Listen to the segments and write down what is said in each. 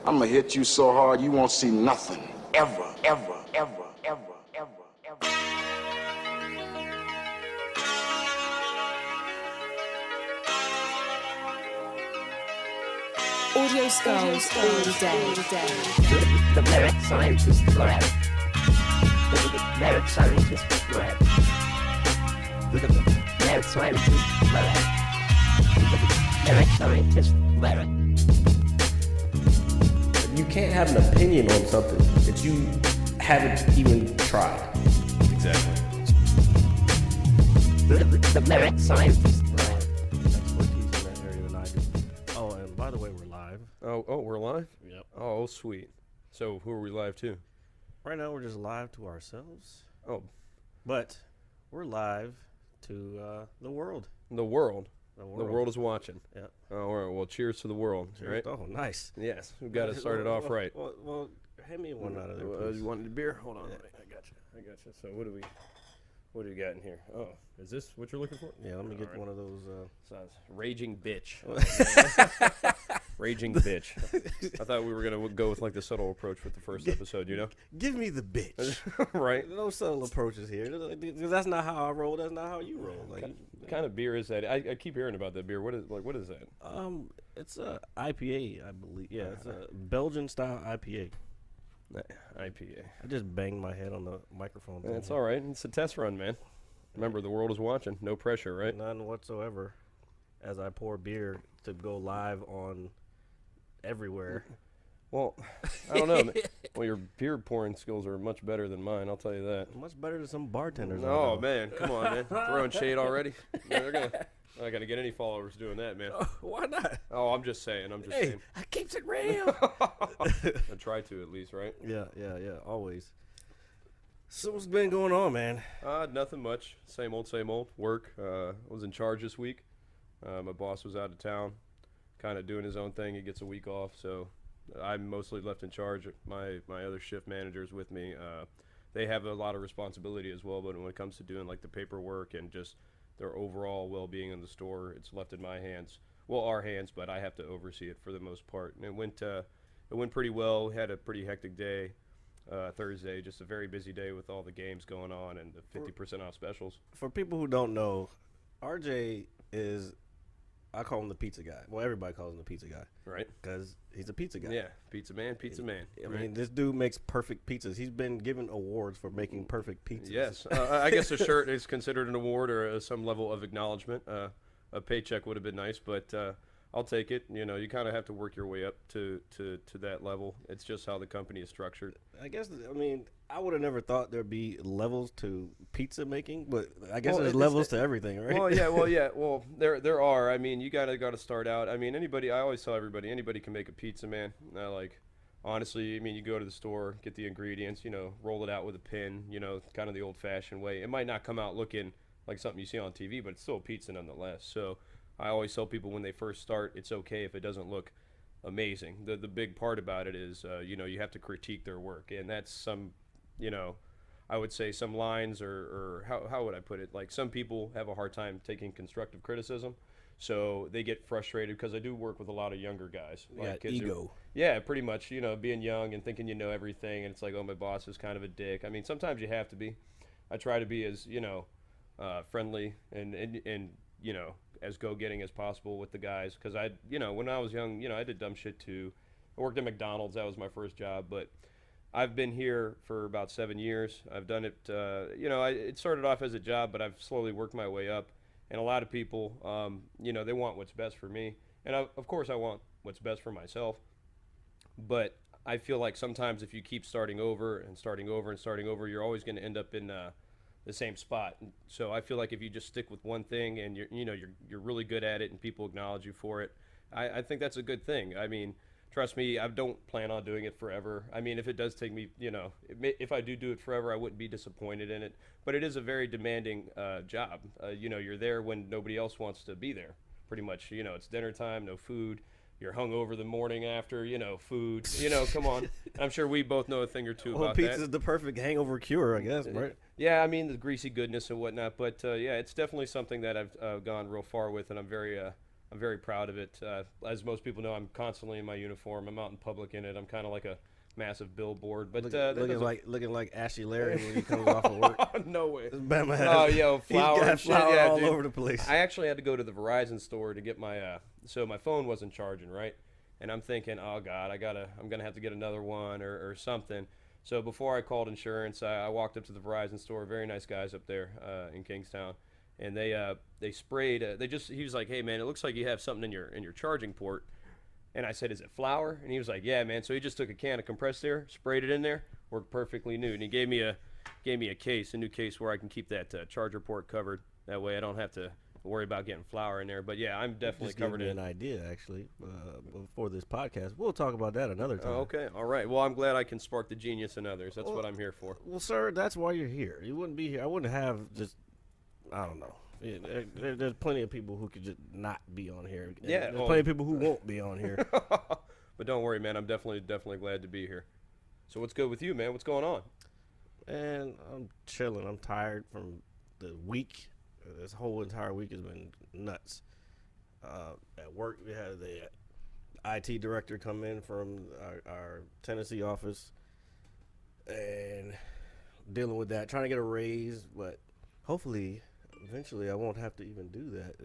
I'm gonna hit you so hard you won't see nothing. Ever, ever, ever, ever, ever, ever. Audio skulls all day. The merit scientist lab. The merit scientist lab. The merit scientist lab. The merit scientist lab. You can't have an opinion on something that you haven't even tried. Exactly. The merit scientist lab. Expertise in that area than I do. Oh, and by the way, we're live. Oh, we're live? Yep. Oh, sweet. So, who are we live to? Right now, we're just live to ourselves, Oh, but we're live to the world. the world. The The world is watching. Yep. Oh, all right. Well, cheers to the world, right? Oh, nice. Yes, we've got to start it off right. Well, hand me one out of there, please. You wanted a beer? Hold on. Yeah. I got you. So, what do we got in here? Oh, is this what you're looking for? Yeah, let me get All right. one of those. Sounds raging bitch. Raging bitch. I thought we were gonna go with like the subtle approach with the first episode, you know? Give me the bitch. Right. No subtle approaches here. That's not how I roll. That's not how you roll. Like, What kind of beer is that? I keep hearing about that beer. What is that? it's a IPA, I believe. Yeah, it's a Belgian style IPA. IPA. I just banged my head on the microphone. That's all right. It's a test run, man. Remember, the world is watching. No pressure, right? None whatsoever. As I pour beer to go live on everywhere. Well, I don't know. Man. Well, your beer pouring skills are much better than mine. I'll tell you that. Much better than some bartenders. I Oh know. man, come on, man. Throwing shade already. Man, I'm not gonna get any followers doing that, man. Why not? Oh, I'm just saying. Hey, I keeps it real. I try to at least, right? Yeah, always. So what's been going on, man? Nothing much. Same old, work. Was in charge this week. My boss was out of town, kind of doing his own thing. He gets a week off, so I'm mostly left in charge. My other shift managers with me. They have a lot of responsibility as well, but when it comes to doing like the paperwork and just their overall well-being in the store, it's left in my hands. Well, our hands, but I have to oversee it for the most part. And it went pretty well. We had a pretty hectic day. Thursday, just a very busy day with all the games going on and the 50% off specials. For people who don't know, RJ is, I call him the pizza guy. Well, everybody calls him the pizza guy. Right. Because he's a pizza guy. Yeah, pizza man. I right? mean, this dude makes perfect pizzas. He's been given awards for making perfect pizzas. Yes. I guess a shirt is considered an award or some level of acknowledgement. A paycheck would have been nice, but I'll take it. You know, you kind of have to work your way up to that level. It's just how the company is structured. I guess, I mean, I would have never thought there'd be levels to pizza making, but I guess Well, there's levels to everything, right? Well, yeah. Well, there are. I mean, you gotta start out. I mean, anybody. I always tell everybody, anybody can make a pizza, man. Like, honestly, I mean, you go to the store, get the ingredients, you know, roll it out with a pin, you know, kind of the old-fashioned way. It might not come out looking like something you see on TV, but it's still a pizza nonetheless. So I always tell people when they first start, it's okay if it doesn't look amazing. The big part about it is, you know, you have to critique their work, and that's some, you know, I would say some lines or how would I put it? Like, some people have a hard time taking constructive criticism, so they get frustrated because I do work with a lot of younger guys. Yeah, Like kids ego. yeah, pretty much, you know, being young and thinking you know everything, and it's like, oh, my boss is kind of a dick. I mean, sometimes you have to be. I try to be as, you know, friendly and you know, as go-getting as possible with the guys, because you know, when I was young, you know, I did dumb shit too. I worked at McDonald's. That was my first job, but I've been here for about 7 years. I've done it, you know, it started off as a job, but I've slowly worked my way up, and a lot of people, you know, they want what's best for me, and of course I want what's best for myself, but I feel like sometimes if you keep starting over and starting over and starting over, you're always going to end up in the same spot. And so I feel like if you just stick with one thing and you're really good at it and people acknowledge you for it, I think that's a good thing. I mean, trust me, I don't plan on doing it forever. I mean, if it does take me, you know, if I do it forever, I wouldn't be disappointed in it. But it is a very demanding job. You know, you're there when nobody else wants to be there, pretty much. You know, it's dinner time, no food. You're hungover the morning after, you know, food. You know, come on. I'm sure we both know a thing or two about pizza that. is the perfect hangover cure, I guess, right? Yeah, I mean, the greasy goodness and whatnot. But, yeah, it's definitely something that I've gone real far with, and I'm very I'm very proud of it. As most people know, I'm constantly in my uniform. I'm out in public in it. I'm kind of like a massive billboard. But looking like Ashley Larry when he comes off of work. No way. Batman Oh, yo, flour he's got and shit. flour Yeah, all dude. over the place. I actually had to go to the Verizon store to get my so my phone wasn't charging, right? And I'm thinking, oh God, I'm gonna have to get another one or something. So before I called insurance, I walked up to the Verizon store. Very nice guys up there in Kingstown, and they sprayed. He was like, hey man, it looks like you have something in your charging port. And I said, is it flour? And he was like, yeah man. So he just took a can of compressed air, sprayed it in there, worked perfectly new, and he gave me a new case where I can keep that charger port covered. That way I don't have to worry about getting flour in there. But yeah, I'm definitely Just covered gave me in. an idea actually before this podcast. We'll talk about that another time. Oh, okay, all right. Well, I'm glad I can spark the genius in others. That's what I'm here for. Well, sir, that's why you're here. You wouldn't be here. I wouldn't have just. I don't know. There's plenty of people who could just not be on here. Yeah, There's plenty of people who won't be on here. But don't worry, man. I'm definitely glad to be here. So what's good with you, man? What's going on? And I'm chilling. I'm tired from the week. This whole entire week has been nuts. At work, we had the IT director come in from our Tennessee office and dealing with that, trying to get a raise, but hopefully, eventually, I won't have to even do that.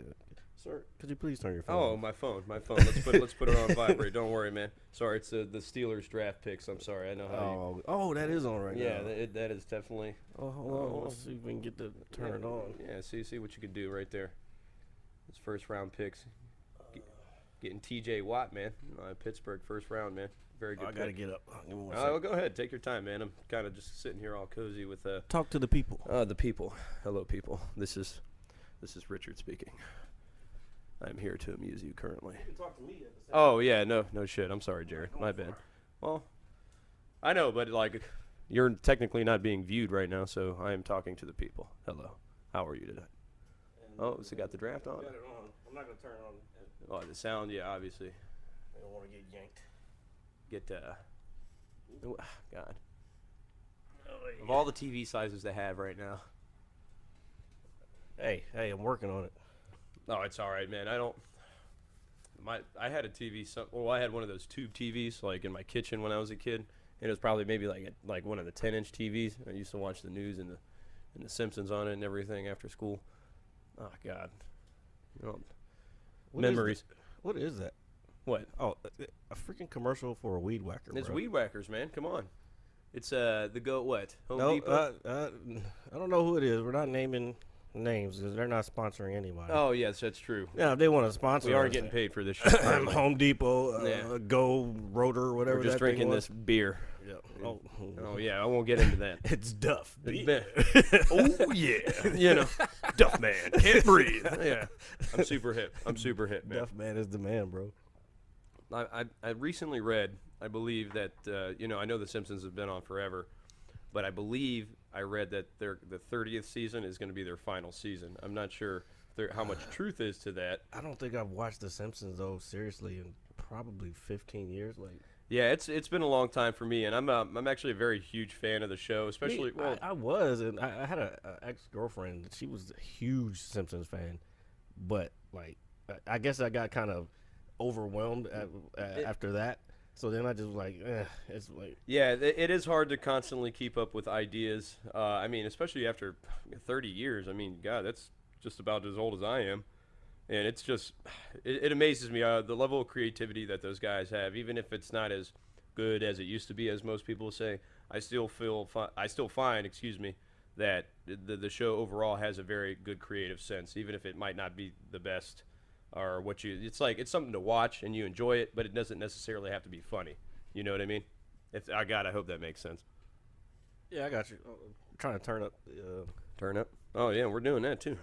Sir, could you please turn your phone Oh, off? my phone. Let's put it on vibrate. Don't worry, man. Sorry, it's the Steelers draft picks. I'm sorry. I know how. Oh, that is on right Yeah, now. that is definitely. Oh, hold on. Let's see if we can get the turn it on. Yeah, see what you can do right there. It's first round picks. Getting T.J. Watt, man. Pittsburgh first round, man. Very good. I gotta get up. Give me one Oh, second. go ahead. Take your time, man. I'm kind of just sitting here all cozy with Talk to the people. the people. Hello, people. This is Richard speaking. I'm here to amuse you currently. You can talk to me at the same Oh yeah, no shit. I'm sorry, Jared. My bad. Well, I know, but like, you're technically not being viewed right now, so I am talking to the people. Hello. How are you today? Oh, so got the draft on. Got it on. I'm not gonna turn it on. Oh, the sound, yeah, obviously. I don't want to get yanked. Oh, God. Of all the TV sizes they have right now. Hey, I'm working on it. Oh, it's all right, man. I had a TV. I had one of those tube TVs, like in my kitchen when I was a kid, and it was probably maybe like one of the 10-inch TVs. I used to watch the news and the Simpsons on it and everything after school. Oh God, memories. What is that? What? Oh, a freaking commercial for a weed whacker. It's bro. weed whackers, man. Come on. It's the Home No, Depot. I don't know who it is. We're not naming names because they're not sponsoring anybody. Oh yes, that's true. Yeah, if they want to sponsor. We aren't us, getting paid for this shit. currently. Home Depot, Yeah. Go Rotor, whatever. We're just that thing drinking was. this beer. Yeah. Oh, Oh yeah, I won't get into that. it's Duff. Oh yeah, Duff man can't breathe. Yeah, I'm super hip, man. Duff man is the man, bro. I recently read, I believe that I know the Simpsons have been on forever, but I believe I read that the 30th season is going to be their final season. I'm not sure how much truth is to that. I don't think I've watched The Simpsons though seriously in probably 15 years. Like, Yeah, it's been a long time for me, and I'm actually a very huge fan of the show, especially. Me, I was, and I had a ex-girlfriend. She was a huge Simpsons fan, but like I guess I got kind of overwhelmed after that. So then I just was like, it's like. Yeah, it is hard to constantly keep up with ideas. I mean, especially after 30 years. I mean, God, that's just about as old as I am. And it's just, it amazes me the level of creativity that those guys have, even if it's not as good as it used to be, as most people say. I still find, that the show overall has a very good creative sense, even if it might not be the best or it's something to watch and you enjoy it, but it doesn't necessarily have to be funny. You know what I mean? I hope that makes sense. Yeah, I got you. I'm trying to turn up. Turn up. Oh yeah, we're doing that too.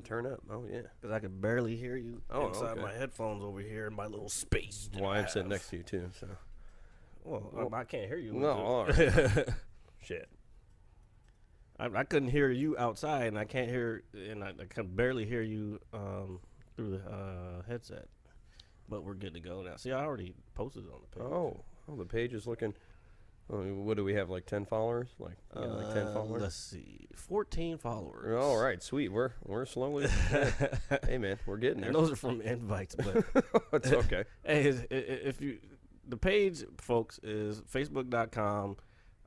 Turn up. Oh yeah. Because I could barely hear you inside okay. my headphones over here in my little space. Well, I'm sitting next to you too, so. Well, I can't hear you. No, all right. Shit. I couldn't hear you outside, and I can't hear, and I can barely hear you through the headset. But we're good to go now. See, I already posted it on the page. Oh, the page is looking. What do we have? Like 10 followers? Like 10 followers. Let's see, 14 followers. All right, sweet. We're slowly. Hey man, we're getting there. And those are from invites, but It's okay. hey, if you, the page, folks, is facebook.com,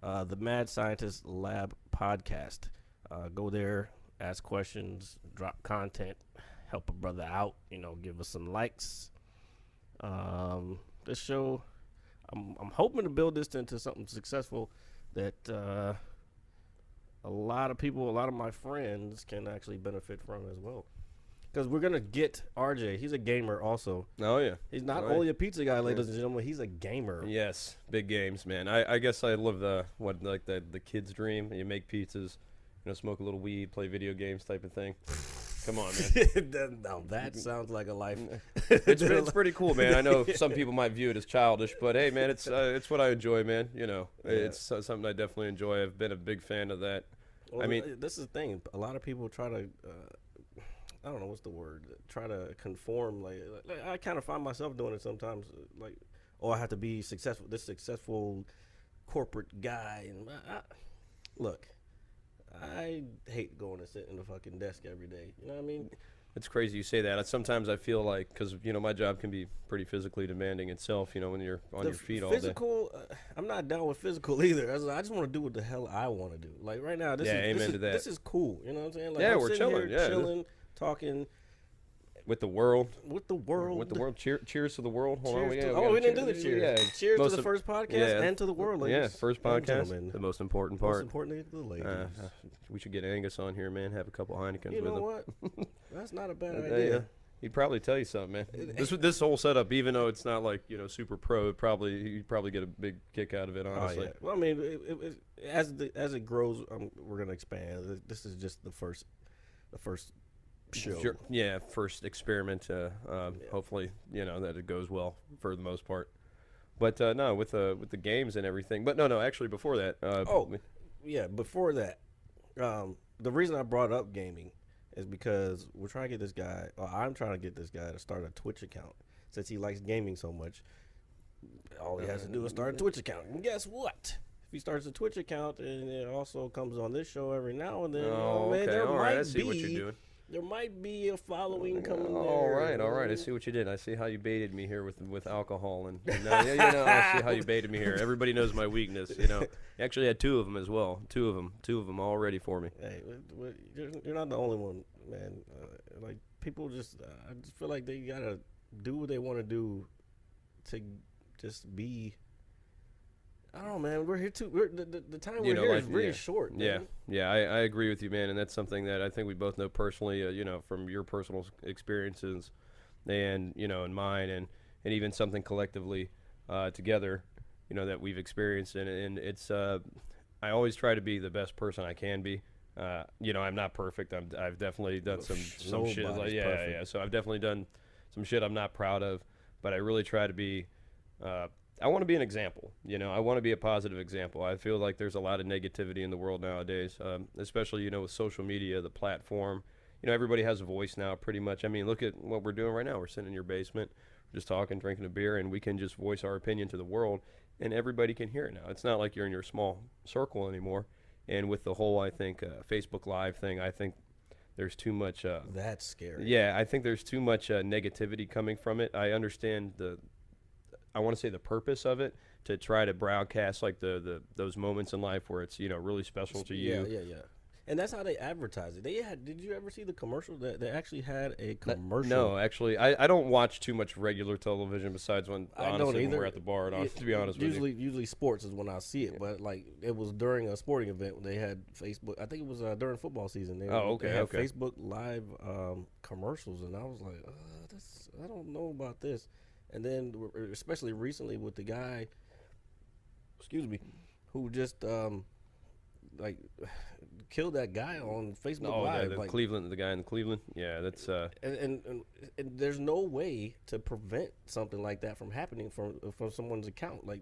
the Mad Scientist Lab podcast. Go there, ask questions, drop content, help a brother out. Give us some likes. This show, I'm hoping to build this into something successful that a lot of people, a lot of my friends can actually benefit from as well. Because we're going to get RJ. He's a gamer also. Oh, yeah. He's not only a pizza guy, ladies and gentlemen. He's a gamer. Yes, big games, man. I guess I live the kid's dream. You make pizzas, smoke a little weed, play video games type of thing. Come on, man. Now that sounds like a life. It's pretty cool, man. I know some people might view it as childish, but hey, man, it's what I enjoy, man. It's something I definitely enjoy. I've been a big fan of that. Well, I mean, this is the thing. A lot of people try to, I don't know what's the word, try to conform. Like I kind of find myself doing it sometimes. Like, I have to be successful. This successful corporate guy, and look. I hate going to sit in the fucking desk every day. You know what I mean? it's crazy you say that. Sometimes I feel like, because, my job can be pretty physically demanding itself, when you're on your feet all day. Physical, I'm not down with physical either. I just want to do what the hell I want to do. Like right now, this is cool. You know what I'm saying? Like, yeah, I'm we're chilling. chilling, Talking. With the world. Cheers to the world. Hold on. We didn't do the cheers. Yeah. Cheers to the first podcast and to the world, ladies. Yeah, first podcast. Gentlemen. The most important part. Most importantly, the ladies. We should get Angus on here, man. Have a couple Heinekens with him. You know what? That's not a bad idea. He'd probably tell you something, man. This whole setup, even though it's not like super pro, you'd probably get a big kick out of it. Honestly. Oh, yeah. Well, I mean, as it grows, we're gonna expand. This is just the first show. Sure. Yeah, first experiment. Hopefully, that it goes well for the most part. But no, with the games and everything. But no, actually, before that. Before that, the reason I brought up gaming is because we're trying to get this guy. I'm trying to get this guy to start a Twitch account since he likes gaming so much. All he has to do is start a Twitch account, and guess what? If he starts a Twitch account and it also comes on this show every now and then, there might I see what you're doing. There might be a following coming there. All right. I see what you did. I see how you baited me here with alcohol, and I see how you baited me here. Everybody knows my weakness. You actually had two of them as well. Two of them all ready for me. Hey, you're not the only one, man. Like people just, I just feel like they gotta do what they want to do to just be. I don't know, man. We're here too. The time we're here is really short. Man. Yeah. I agree with you, man, and that's something that I think we both know personally. From your personal experiences, and and mine, and even something collectively together, that we've experienced, and it's. I always try to be the best person I can be. I'm not perfect. I've definitely done some shit. Yeah. So I've definitely done some shit I'm not proud of, but I really try to be. I want to be an example. I want to be a positive example. I feel like there's a lot of negativity in the world nowadays, especially, with social media, the platform. Everybody has a voice now, pretty much. I mean, look at what we're doing right now. We're sitting in your basement, just talking, drinking a beer, and we can just voice our opinion to the world, and everybody can hear it now. It's not like you're in your small circle anymore. And with the whole, I think, Facebook Live thing, I think there's too much. That's scary. Yeah, I think there's too much negativity coming from it. I understand I want to say the purpose of it, to try to broadcast like those moments in life where it's really special to you. Yeah. And that's how they advertise it. Did you ever see the commercial? They actually had a commercial. No, actually, I don't watch too much regular television besides when honestly when we're at the bar. To be honest with you, usually sports is when I see it. But like it was during a sporting event when they had Facebook. I think it was during football season. They had Facebook Live commercials, and I was like, I don't know about this. And then, especially recently with the guy, who just killed that guy on Facebook Live. The guy in Cleveland. Yeah, that's. And there's no way to prevent something like that from happening from someone's account. Like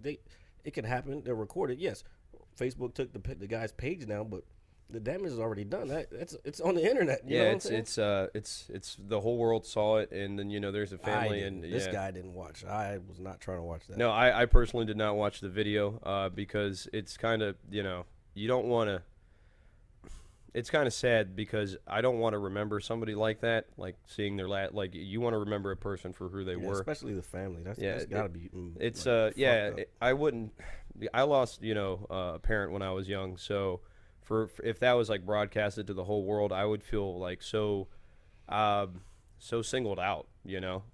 it could happen. They're recorded. Yes, Facebook took the guy's page down, but the damage is already done. It's on the internet. You know Yeah, what I'm saying? it's the whole world saw it, and then there's a family, and This yeah. guy didn't watch. I was not trying to watch that. No, I personally did not watch the video because it's kind of you don't want to. It's kind of sad because I don't want to remember somebody like that, like seeing their like you want to remember a person for who they Yeah, were, especially the family. That's gotta be. It's like, yeah, fucked up. I wouldn't. I lost a parent when I was young, so for if that was like broadcasted to the whole world, I would feel like so singled out.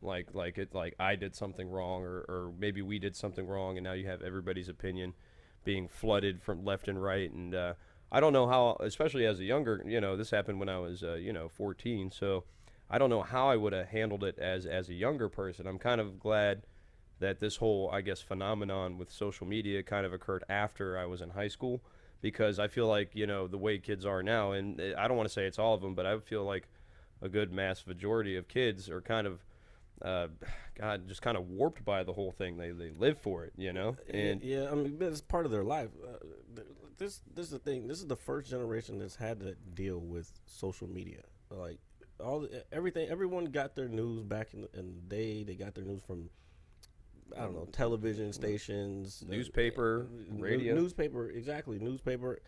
Like I did something wrong, or maybe we did something wrong, and now you have everybody's opinion being flooded from left and right, and I don't know how, especially as a younger, this happened when I was 14, so I don't know how I would have handled it as a younger person. I'm kind of glad that this whole, I guess, phenomenon with social media kind of occurred after I was in high school, because I feel like, the way kids are now, and I don't want to say it's all of them, but I feel like a good mass majority of kids are kind of, just kind of warped by the whole thing. They live for it, And yeah, I mean, it's part of their life. This is the thing. This is the first generation that's had to deal with social media. Like everything, everyone got their news back in the day. They got their news from, I don't know, television stations, newspaper, radio. Newspaper, exactly, newspaper.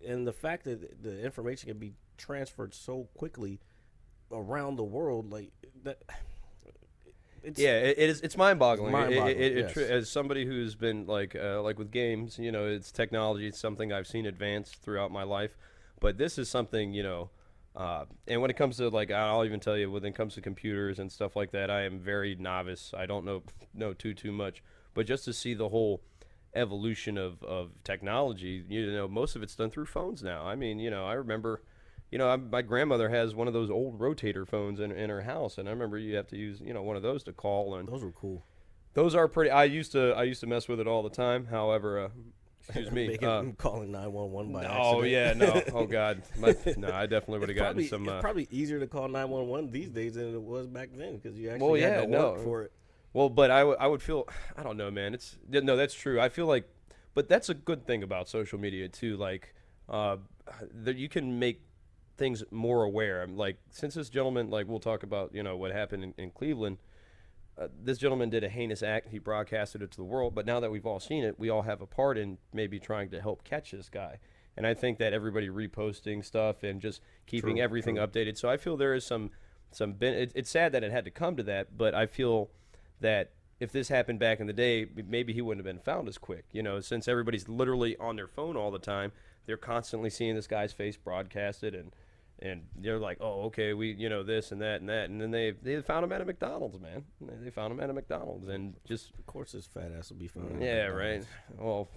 And the fact that the information can be transferred so quickly around the world, like that. It's mind-boggling. Yes. As somebody who's been like with games, it's technology. It's something I've seen advance throughout my life, but this is something, and when it comes to I'll even tell you, when it comes to computers and stuff like that, I am very novice. I don't know too much, but just to see the whole evolution of technology, most of it's done through phones now. I mean, I remember. My grandmother has one of those old rotator phones in her house, and I remember you have to use, one of those to call. And those were cool. those are pretty. I used to mess with it all the time. However, excuse me, calling 911 by accident. Oh yeah, no, oh god, no, I definitely would have gotten some. It's probably easier to call 911 these days than it was back then, because you actually had to work for it. Well, but I would feel, I don't know, man. That's true. I feel like, but that's a good thing about social media too. Like, that you can make things more aware. Like, since this gentleman, like, we'll talk about, what happened in Cleveland. This gentleman did a heinous act. He broadcasted it to the world. But now that we've all seen it, we all have a part in maybe trying to help catch this guy. And I think that everybody reposting stuff and just keeping everything updated. So I feel there is some it's sad that it had to come to that, but I feel that if this happened back in the day, maybe he wouldn't have been found as quick. Since everybody's literally on their phone all the time, they're constantly seeing this guy's face broadcasted, and they're like, oh, okay, we, this and that, and then they found him at a McDonald's, man. They found him at a McDonald's, and just, of course, his fat ass will be found. Yeah, right. Well,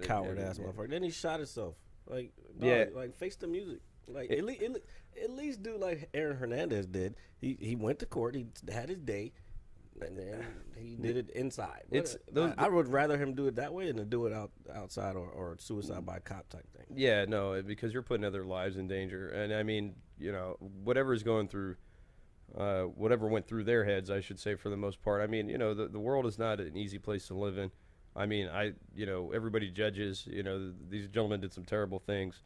coward ass motherfucker. Then he shot himself. Like, like face the music. Like, at least do like Aaron Hernandez did. He went to court. He had his day. And then he did it inside. I would rather him do it that way than to do it outside or suicide by cop type thing. Yeah, no, because you're putting other lives in danger. And I mean, whatever went through their heads, I should say, for the most part. I mean, the world is not an easy place to live in. I mean, everybody judges. These gentlemen did some terrible things,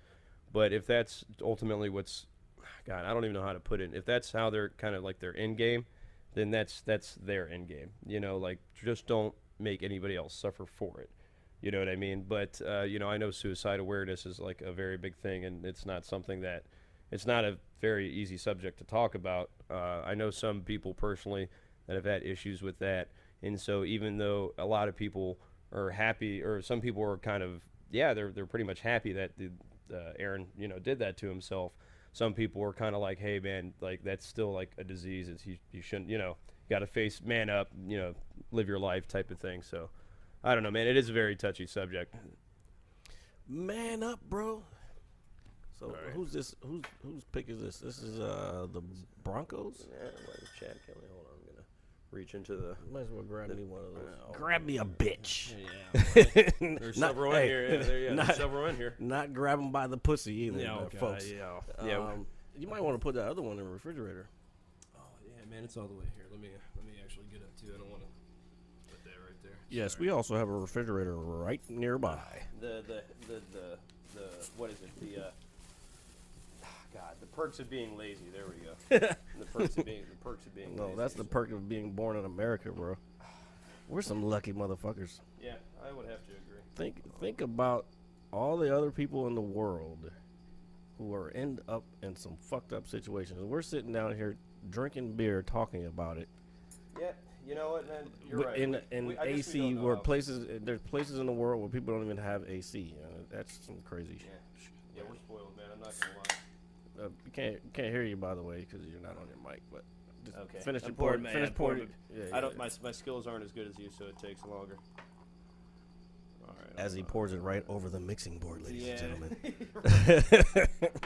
but if that's ultimately God, I don't even know how to put it. If that's how they're kind of like their end game, then that's their end game. Just don't make anybody else suffer for it. You know what I mean? But I know suicide awareness is like a very big thing, and it's not a very easy subject to talk about. I know some people personally that have had issues with that, and so even though a lot of people are happy, or some people are kind of, they're pretty much happy that Aaron did that to himself. Some people were kind of like, hey, man, like, that's still like a disease. You shouldn't, got to man up, live your life type of thing. So I don't know, man. It is a very touchy subject. Man up, bro. So right. Who's this? Whose pick is this? This is the Broncos? Yeah, Chad Kelly. Hold on. I'm going to reach into the... Might as well grab me one of those. Grab me a bitch. Yeah. There's several in here. Yeah, there's several in here. Not grab them by the pussy either, folks. Yeah. You might want to put that other one in the refrigerator. Oh, yeah, man. It's all the way here. Let me actually get up, too. I don't want to put that right there. Yes, we also have a refrigerator right nearby. The what is it? perks of being lazy. There we go. the perks of being No, lazy. that's the perk of being born in America, bro. We're some lucky motherfuckers. Yeah, I would have to agree. Think about all the other people in the world who are end up in some fucked up situations. We're sitting down here drinking beer, talking about it. Yeah, you know what, man? You're But right. in I guess we AC, don't know where how- there's places in the world where people don't even have AC. That's some crazy shit. Yeah, we're spoiled, man. I'm not gonna lie. Can't hear you, by the way, because you're not on your mic. But just Okay. finish I'm your pouring, pour. man. Finish I'm pouring. pouring. Yeah, I don't. yeah. My skills aren't as good as you, so it takes longer. All right. As he pours it right over the mixing board, ladies and gentlemen.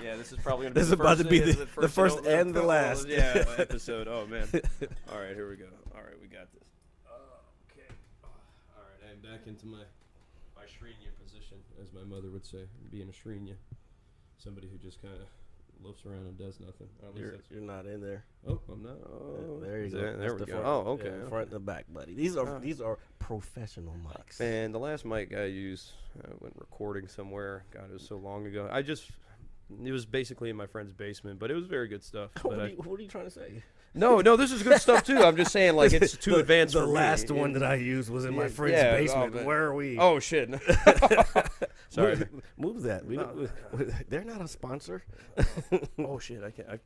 Yeah, this is probably gonna be This the is about first to be and- the first and the last. Yeah, episode. Oh man. All right, here we go. All right, we got this. Okay. All right, I'm back into my Shrenya position, as my mother would say, being a Shrenya, somebody who just kind of loafs around and does nothing. Or at least that's You're not in there. Oh, I'm not. Oh, There you go. There That's we the go. front, Oh, okay. yeah, front and the back, buddy. These are professional mics. And the last mic I used when recording somewhere, God, it was so long ago. It was basically in my friend's basement, but it was very good stuff. What are you trying to say? No, this is good stuff too. I'm just saying, like, it's too advanced The for me. last one that I used was in my friend's yeah, oh, basement. man. Where are we? Oh shit! Sorry. Move that. They're not a sponsor. Oh shit! I can't.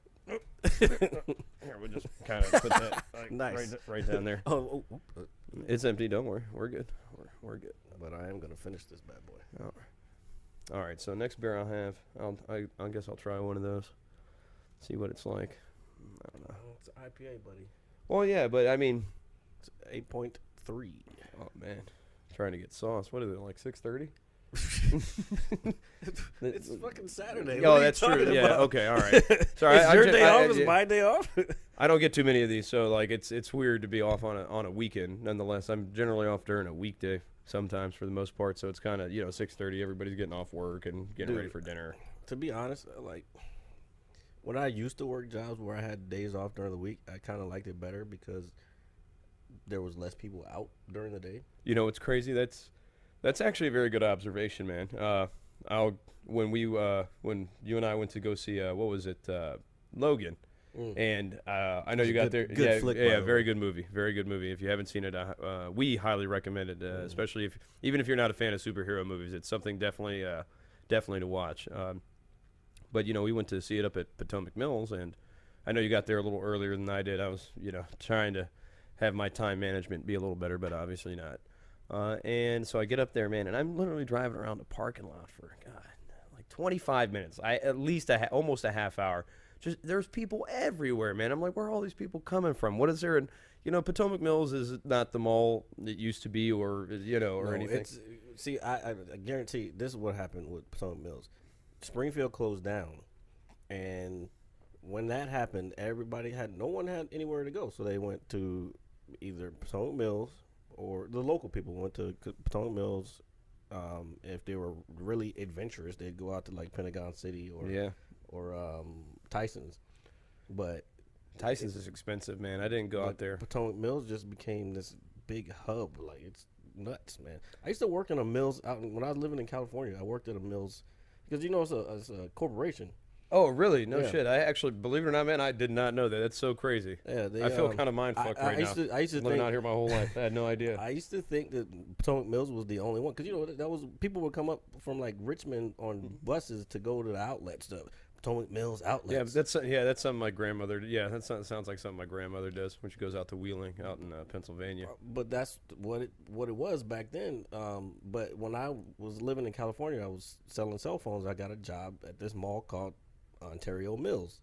Here, we'll just kind of put that Nice. right down there. Oh, It's empty. Don't worry. We're good. We're good. but I am gonna finish this bad boy. All right. So next beer I'll have, I guess I'll try one of those. See what it's like. I don't know. It's an IPA, buddy. Well, yeah, but I mean, It's 8.3. oh man, trying to get sauce. What is it, like 6:30? It's fucking Saturday. Oh, What are you that's true. talking Yeah. about? Okay. All right. Sorry. It's your day off. It's my day off. I don't get too many of these, so like it's weird to be off on a weekend. Nonetheless, I'm generally off during a weekday sometimes for the most part. So it's kind of 6:30. Everybody's getting off work and getting ready for dinner. To be honest, like when I used to work jobs where I had days off during the week, I kind of liked it better because there was less people out during the day. You know what's crazy? That's actually a very good observation, man. When you and I went to go see what was it, Logan, and I know you got there. Good flick, by the very way. good movie, very good movie. If you haven't seen it, we highly recommend it, especially even if you're not a fan of superhero movies. It's something definitely to watch. But we went to see it up at Potomac Mills, and I know you got there a little earlier than I did. I was trying to have my time management be a little better, but obviously not. And so I get up there, man, and I'm literally driving around the parking lot for, God, like 25 minutes. At least almost a half hour. Just there's people everywhere, man. I'm like, where are all these people coming from? What is there? And Potomac Mills is not the mall it used to be, or anything. I guarantee this is what happened with Potomac Mills. Springfield closed down, and when that happened, no one had anywhere to go, so they went to either Potomac Mills or the local people went to Potomac Mills. If they were really adventurous, they'd go out to like Pentagon City or Tyson's. But Tyson's is expensive, man. I didn't go out there. Potomac Mills just became this big hub. Like, it's nuts, man. I used to work in a Mills when I was living in California. I worked at a Mills because it's a corporation. Oh, really? No Yeah. shit. I actually, believe it or not, man, I did not know that. That's so crazy. Yeah, I feel kind of mind fucked right now. I used to Living think, out here my whole life. I had no idea. I used to think that Potomac Mills was the only one because that was people would come up from like Richmond on buses to go to the outlet stuff. Potomac Mills outlets. Yeah, that's something my grandmother. Yeah, that sounds like something my grandmother does when she goes out to Wheeling, out in Pennsylvania. But that's what it was back then. But when I was living in California, I was selling cell phones. I got a job at this mall called Ontario Mills.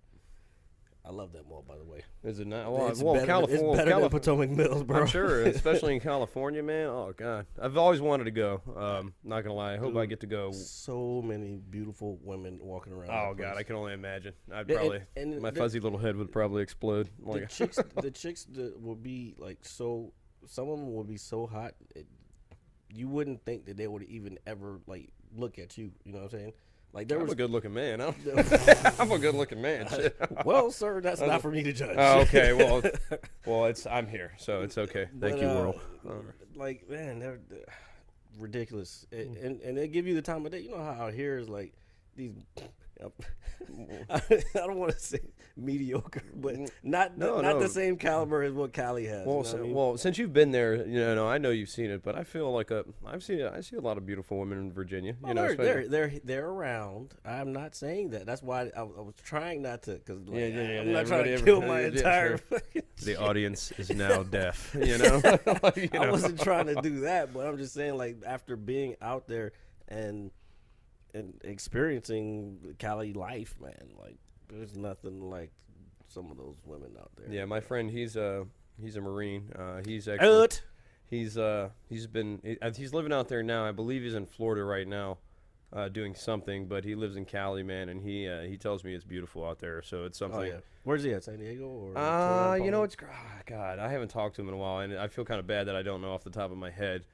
I love that mall, by the way. Is it not? It's better than Potomac Mills, bro. I'm sure, especially in California, man. Oh God, I've always wanted to go. Not gonna lie, I hope I get to go. So many beautiful women walking around. Oh that God, place. I can only imagine. I'd probably my fuzzy little head would probably explode. The chicks that would be like so. Some of them would be so hot, you wouldn't think that they would even ever like look at you. You know what I'm saying? Like I'm a good-looking man. I'm a good-looking man. Shit. Well, sir, that's not for me to judge. Oh, okay. Well, I'm here, so it's okay. Thank you, world. Like, man, they're ridiculous, and they give you the time of day. You know how out here is like these I don't want to say mediocre, but not No. the same caliber as what Cali has. Well, you know what I mean? well, since you've been there, I know you've seen it, but I feel like I see a lot of beautiful women in Virginia. Oh, they're around. I'm not saying that. That's why I was trying not to, because I'm not trying to kill my entire. The audience is now deaf. You know, I wasn't trying to do that, but I'm just saying, like, after being out there and experiencing Cali life, man, like, there's nothing like some of those women out there. Yeah, my friend, he's a Marine. He's actually he's living out there now. I believe he's in Florida right now, doing something, but he lives in Cali, man, and he tells me it's beautiful out there. So it's something. Oh yeah, where's he at? San Diego or? It's God. I haven't talked to him in a while, and I feel kind of bad that I don't know off the top of my head.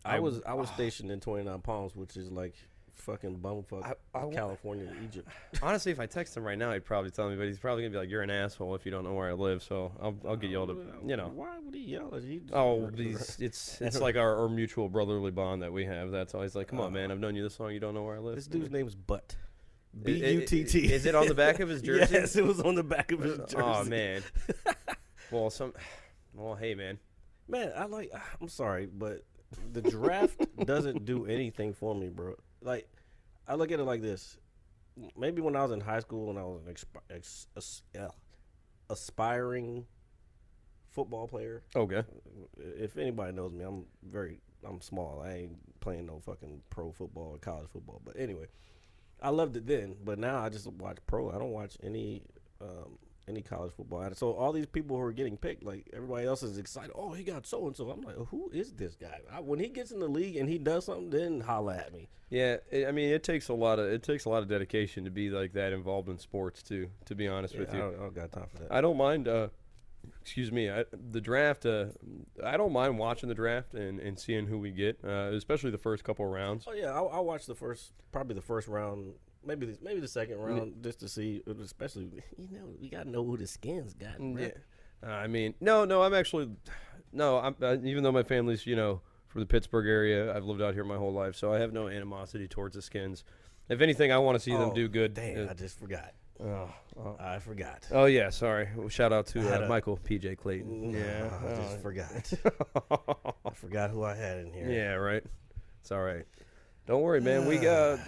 I was stationed in 29 Palms, which is like fucking bumfuck California to Egypt. Honestly, if I text him right now, he'd probably tell me, but he's probably gonna be like, "You're an asshole if you don't know where I live." So I'll get y'all to, Why would he yell at you? It's like our mutual brotherly bond that we have. That's always like, "Come on, man, I've known you this long. You don't know where I live." This dude's name is Butt. B-U-T-T. Is it on the back of his jersey? Yes, it was on the back of his jersey. Oh man. Well, hey, man. Man, I'm sorry, but the draft doesn't do anything for me, bro. Like, I look at it like this. Maybe when I was in high school and I was an aspiring football player. Okay. If anybody knows me, I'm small. I ain't playing no fucking pro football or college football. But anyway, I loved it then. But now I just watch pro. I don't watch any college football. So all these people who are getting picked, like, everybody else is excited. Oh, he got so and so. I'm like, who is this guy? When he gets in the league and he does something, then holla at me. Yeah, I mean, it takes a lot of dedication to be like that involved in sports too. To be honest with you, I don't got time for that. I don't mind. Excuse me, the draft. I don't mind watching the draft and seeing who we get, especially the first couple of rounds. Oh yeah, I'll watch probably the first round. Maybe the second round, just to see, especially, we gotta know who the Skins got. Bro. Yeah, I mean, no, I'm actually, I'm even though my family's from the Pittsburgh area, I've lived out here my whole life, so I have no animosity towards the Skins. If anything, I want to see them do good. Damn, I just forgot. I forgot. Oh yeah, sorry. Well, shout out to Michael P.J. Clayton. Yeah, I just forgot. I forgot who I had in here. Yeah, right. It's all right. Don't worry, man. We got.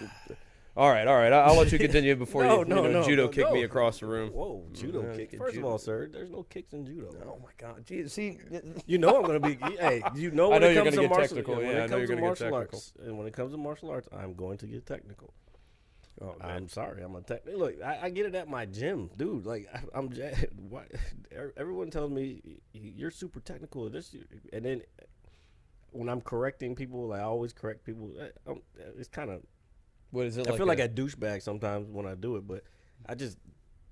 All right. I'll let you continue before judo kick me across the room. Whoa, judo kick. First of all, sir, there's no kicks in judo. Oh my God, geez, see, I'm gonna be. Hey, when it comes to martial arts. Yeah, I know you're gonna get technical. And when it comes to martial arts, I'm going to get technical. Oh, man. I'm sorry, I'm a technical. Look, I get it at my gym, dude. Like, I'm. Why, everyone tells me you're super technical. And then when I'm correcting people, I always correct people. It's kind of. What is it? I feel like a douchebag sometimes when I do it, but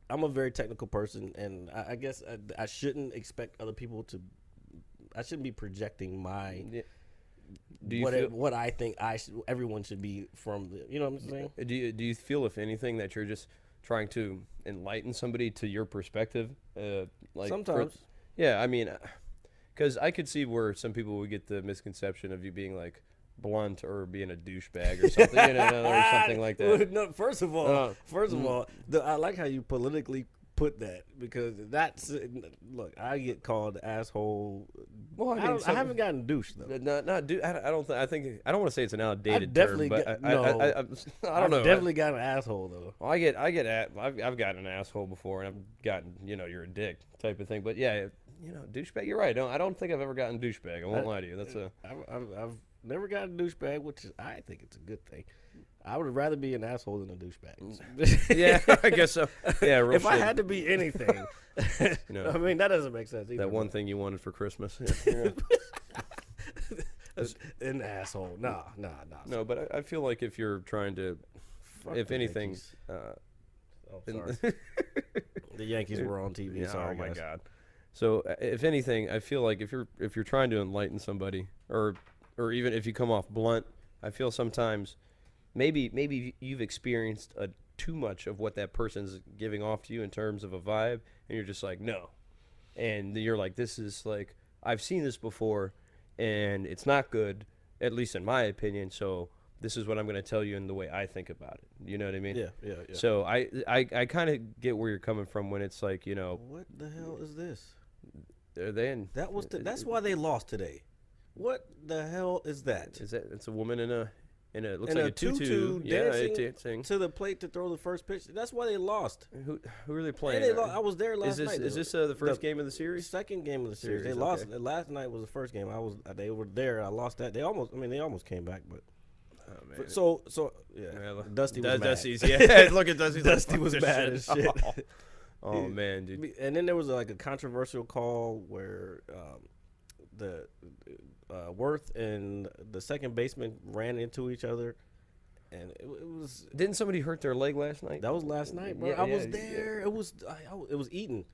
I'm a very technical person, and I guess I shouldn't expect other people to. I shouldn't be projecting my. What I think everyone should be from. You know what I'm saying? Do you feel, if anything, that you're just trying to enlighten somebody to your perspective? Sometimes. Yeah, I mean, because I could see where some people would get the misconception of you being like blunt or being a douchebag or something, or something like that. No, first of all, I like how you politically put that, because look, I get called asshole. Well, I haven't gotten douche though. Not douche. I don't want to say it's an outdated term, but I don't know. I've definitely got an asshole though. Well, I've gotten an asshole before, and I've gotten you're a dick type of thing. But yeah, douchebag. You're right. I don't think I've ever gotten douchebag. I won't lie to you. That's I've never gotten a douchebag, which I think it's a good thing. I would rather be an asshole than a douchebag. Yeah, I guess so. Yeah, if I had to be anything, I mean, that doesn't make sense either. That one thing you wanted for Christmas. Yeah. An asshole. Nah. No, but I feel like if you're trying to, if anything, sorry. The Yankees were on TV. Yeah, sorry, oh my guys. God. So if anything, I feel like if you're trying to enlighten somebody, or even if you come off blunt, I feel sometimes maybe you've experienced too much of what that person's giving off to you in terms of a vibe, and you're just like, no, and you're like, this is like, I've seen this before, and it's not good, at least in my opinion. So this is what I'm going to tell you in the way I think about it. You know what I mean? Yeah. So I kind of get where you're coming from when it's like, you know, What the hell is this? then That's why they lost today. What the hell is that? is that it's a woman in a looks And like a a tutu. tutu Yeah, dancing to the plate to throw the first pitch. That's why they lost. Who are they And playing? I was there last night. Is this the first game of the series? Second game of the series. They Series, lost. okay. Last night was the first game. They were there. I lost that. They almost came back, but. Oh, man. So yeah. Dusty was mad. Dusty's, yeah. Look at Dusty. Dusty was mad as shit. Oh man, dude. And then there was like a controversial call where the Worth and the second baseman ran into each other, and it was. Didn't somebody hurt their leg last night? That was last night, bro. Yeah, I was yeah, there. yeah. It was Eaton.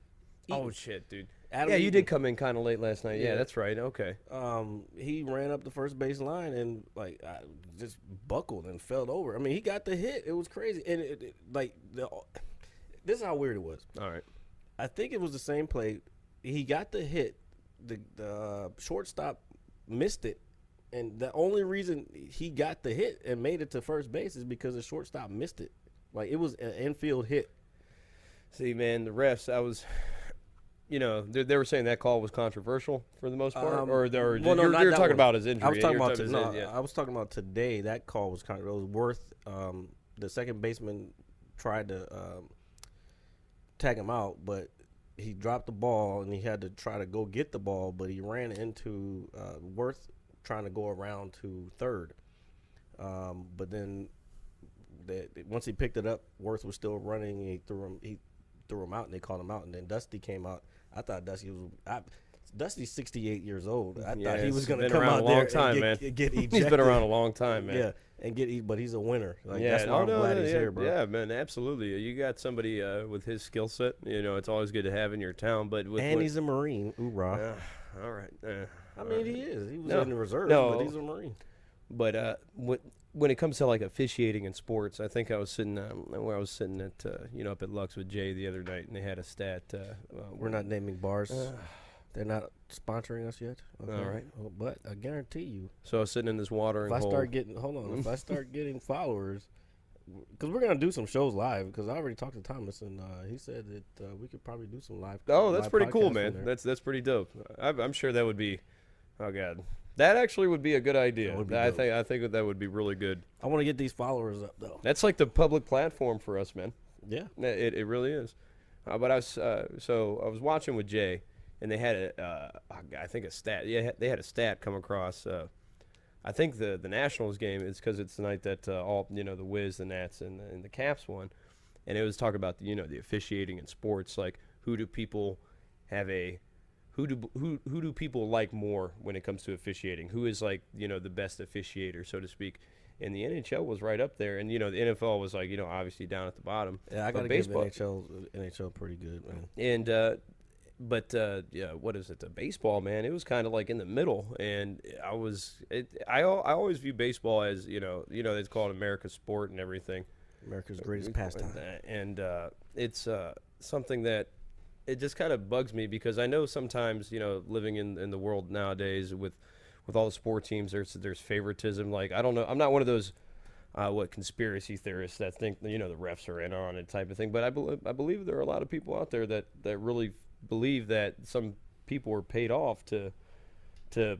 Oh shit, dude. Adam yeah, you Eaton. did come in kind of late last night. Yeah, Yeah. that's right. Okay. He ran up the first base line and just buckled and fell over. I mean, he got the hit. It was crazy, and this is how weird it was. All right. I think it was the same play. He got the hit. The shortstop missed it, and the only reason he got the hit and made it to first base is because the shortstop missed it. Like, it was an infield hit. See, man, the refs. You know, they were saying that call was controversial for the most part, Well, no, you're not that talking one. about his injury. I was talking You're about yeah. I was talking about today. That call was it was Worth. The second baseman tried to tag him out, but he dropped the ball and he had to try to go get the ball, but he ran into Worth trying to go around to third. But then once he picked it up, Worth was still running. And he threw him out, and they called him out. And then Dusty came out. I thought Dusty's 68 years old. I thought he was going to come out there and get ejected. He's been around a long time, man. Yeah, and but he's a winner. Like, Yeah, that's why I'm glad he's here, bro. Yeah, man, absolutely. You got somebody with his skill set. You know, it's always good to have in your town. But He's a Marine. Oorah. All right. I mean, he is. He was No, in the reserve, no. but he's a Marine. But when it comes to like officiating in sports, I think I was sitting where I was sitting at up at Lux with Jay the other night, and they had a stat. We're not naming bars. They're not sponsoring us yet. Okay. All right. Well, but I guarantee you, So I was sitting in this watering if I hole. start getting if I start getting followers, because we're gonna do some shows live. Because I already talked to Thomas, and he said that we could probably do some live. Oh, that's live pretty cool, podcasts man. from there. That's pretty dope. I'm sure that would be. Oh God, that actually would be a good idea. That would be I dope. think that would be really good. I want to get these followers up though. That's like the public platform for us, man. Yeah. It really is. But I was so I was watching with Jay, and they had I think a stat. Yeah, they had a stat come across. I think the Nationals game is because it's the night that all the Wiz, the Nats, and the Caps won, and it was talking about the officiating in sports. Like, who do people have who do people like more when it comes to officiating? Who is like the best officiator, so to speak? And the NHL was right up there, and the NFL was like obviously down at the bottom. Yeah, I got to give NHL pretty good, man. And but what is it? The baseball, man. It was kind of like in the middle, and I always view baseball as it's called America's sport and everything. America's greatest pastime. And it's something that it just kind of bugs me because I know sometimes living in the world nowadays with all the sport teams there's favoritism. Like, I don't know, I'm not one of those conspiracy theorists that think the refs are in on it type of thing, but I believe there are a lot of people out there that really believe that some people were paid off to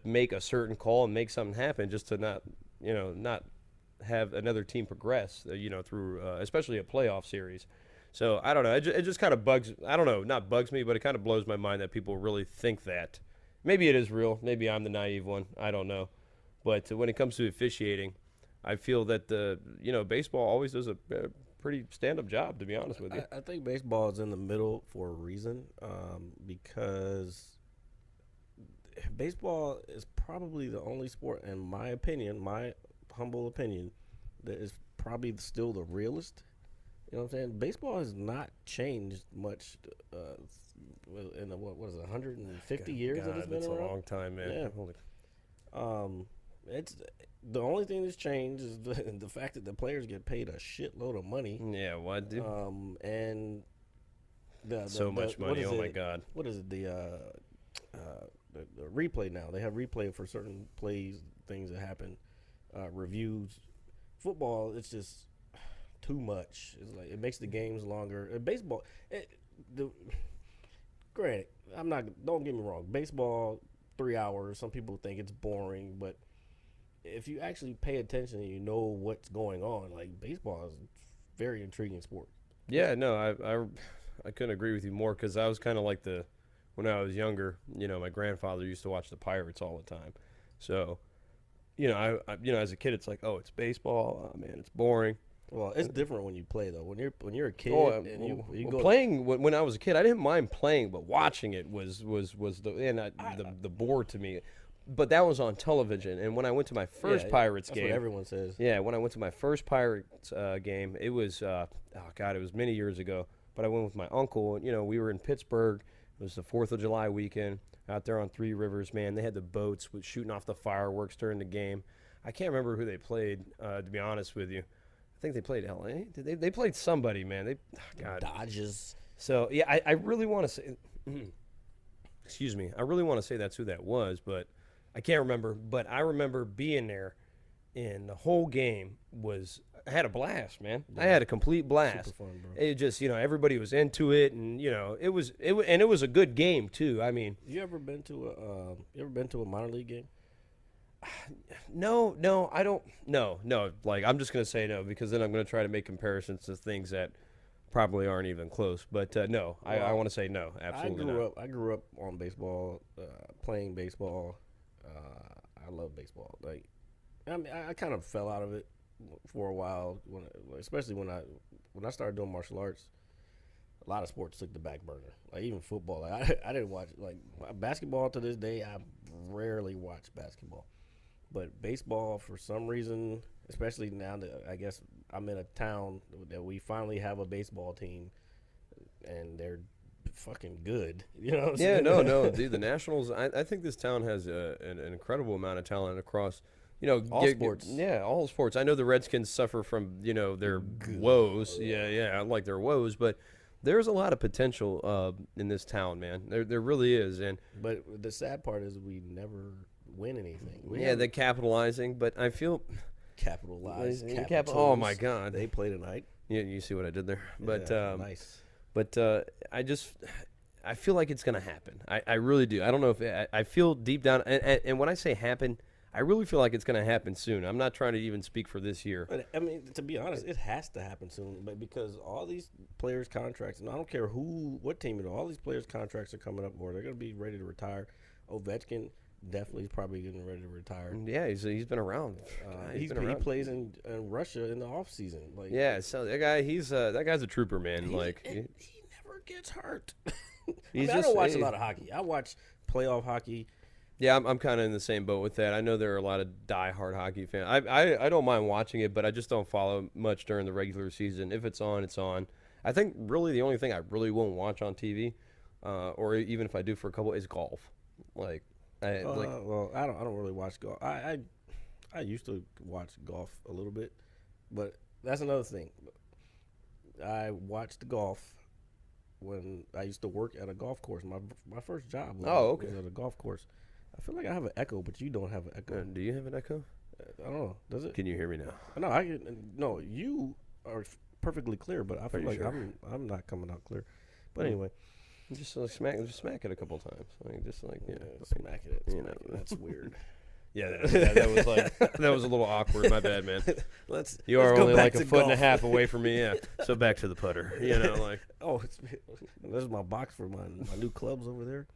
make a certain call and make something happen just to not have another team progress through especially a playoff series. So I don't know, it just kind of bugs, I don't know, not bugs me, but it kind of blows my mind that people really think that. Maybe it is real, maybe I'm the naive one, I don't know. But when it comes to officiating, I feel that baseball always does a pretty stand-up job, to be honest with you. I think baseball is in the middle for a reason, because baseball is probably the only sport, in my opinion, my humble opinion, that is probably still the realest. You know what I'm saying? Baseball has not changed much in the, what is it, 150 years that it's been around? It's a long time, man. Yeah. It's the only thing that's changed is the fact that the players get paid a shitload of money. Yeah, what, dude? And so much money. Oh my God. What is it? The replay now. They have replay for certain plays, things that happen, reviews. football, it's just too much. It's like it makes the games longer. Baseball, granted, I'm not. Don't get me wrong. Baseball, 3 hours. Some people think it's boring, but if you actually pay attention and you know what's going on, like baseball is a very intriguing sport. Yeah, no, I couldn't agree with you more because I was kind of like when I was younger, my grandfather used to watch the Pirates all the time. So, as a kid, it's like, oh, it's baseball. Oh, man, it's boring. Well, it's different when you play though. When you're a kid and you go playing when I was a kid, I didn't mind playing, but watching it was the bore to me. But that was on television, and when I went to my first Pirates that's game, what everyone says. Yeah, when I went to my first Pirates game, it was it was many years ago. But I went with my uncle, and we were in Pittsburgh. It was the 4th of July weekend out there on Three Rivers. Man, they had the boats with shooting off the fireworks during the game. I can't remember who they played, to be honest with you. I think they played LA. They played somebody, man. Dodgers. So yeah, I really want to say, excuse me, I really want to say that's who that was, but I can't remember. But I remember being there, and the whole game I had a blast, man. Yeah. I had a complete blast. Super fun, bro. It just, everybody was into it, and it was a good game too. I mean, you ever been to a minor league game? No, I don't. No. Like, I'm just gonna say no because then I'm gonna try to make comparisons to things that probably aren't even close. But no, well, I want to say no. Absolutely not. I grew up on baseball, playing baseball. I love baseball. Like, I mean, I kind of fell out of it for a while, especially when I started doing martial arts. A lot of sports took the back burner. Like even football. Like, I didn't watch like basketball to this day. I rarely watch basketball. But baseball, for some reason, especially now that I guess I'm in a town that we finally have a baseball team, and they're fucking good. You know what I'm saying? No, dude. The Nationals, I think this town has an incredible amount of talent across, all sports. Yeah, all sports. I know the Redskins suffer from, their woes. Yeah, like their woes, but there's a lot of potential in this town, man. There really is. But the sad part is we never win anything. They're capitalizing, but I feel oh my God, they play tonight. Yeah, you see what I did there, but nice. But I feel like it's gonna happen. I really do. I don't know if I feel deep down, and when I say happen, I really feel like it's gonna happen soon. I'm not trying to even speak for this year. I mean, to be honest, it has to happen soon, but because all these players' contracts, and I don't care what team it is, all these players' contracts are coming up, or they're gonna be ready to retire. Ovechkin definitely is probably getting ready to retire. Yeah, he's been around. He plays in Russia in the off season. Like, yeah, so that guy's a trooper, man. He never gets hurt. I don't watch a lot of hockey. I watch playoff hockey. Yeah, I'm kind of in the same boat with that. I know there are a lot of diehard hockey fans. I don't mind watching it, but I just don't follow much during the regular season. If it's on, it's on. I think really the only thing I really won't watch on TV, or even if I do for a couple, is golf. Like. Well, I don't really watch golf. I used to watch golf a little bit, but that's another thing. I watched golf when I used to work at a golf course. My first job was at a golf course. I feel like I have an echo, but you don't have an echo. Do you have an echo? I don't know. Does it? Can you hear me now? No, you are perfectly clear, but I feel like sure? I'm not coming out clear. But anyway. Just smack it a couple times. Smack it. That's weird. Yeah, that was like that was a little awkward. My bad, man. You are let's only like a foot golf. and a half away from me. Yeah. So back to the putter. There's my box for my new clubs over there.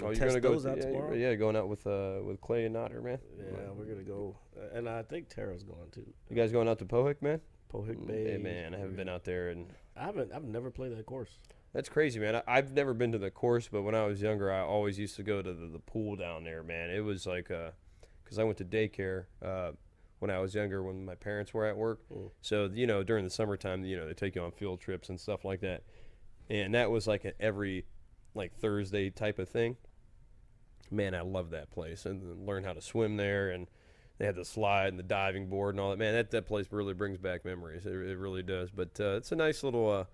You're gonna go out tomorrow? Yeah, going out with Clay and Notter, man. Yeah, we're gonna go, and I think Tara's going too. You guys going out to Pohick, man? Pohick Bay. Hey, man, I haven't been out there, and I've never played that course. That's crazy, man. I've never been to the course, but when I was younger, I always used to go to the pool down there, man. It was like, because I went to daycare when I was younger when my parents were at work. So, during the summertime, they take you on field trips and stuff like that. And that was like every Thursday type of thing. Man, I love that place and learn how to swim there. And they had the slide and the diving board and all that. Man, that place really brings back memories. It really does. But it's a nice little...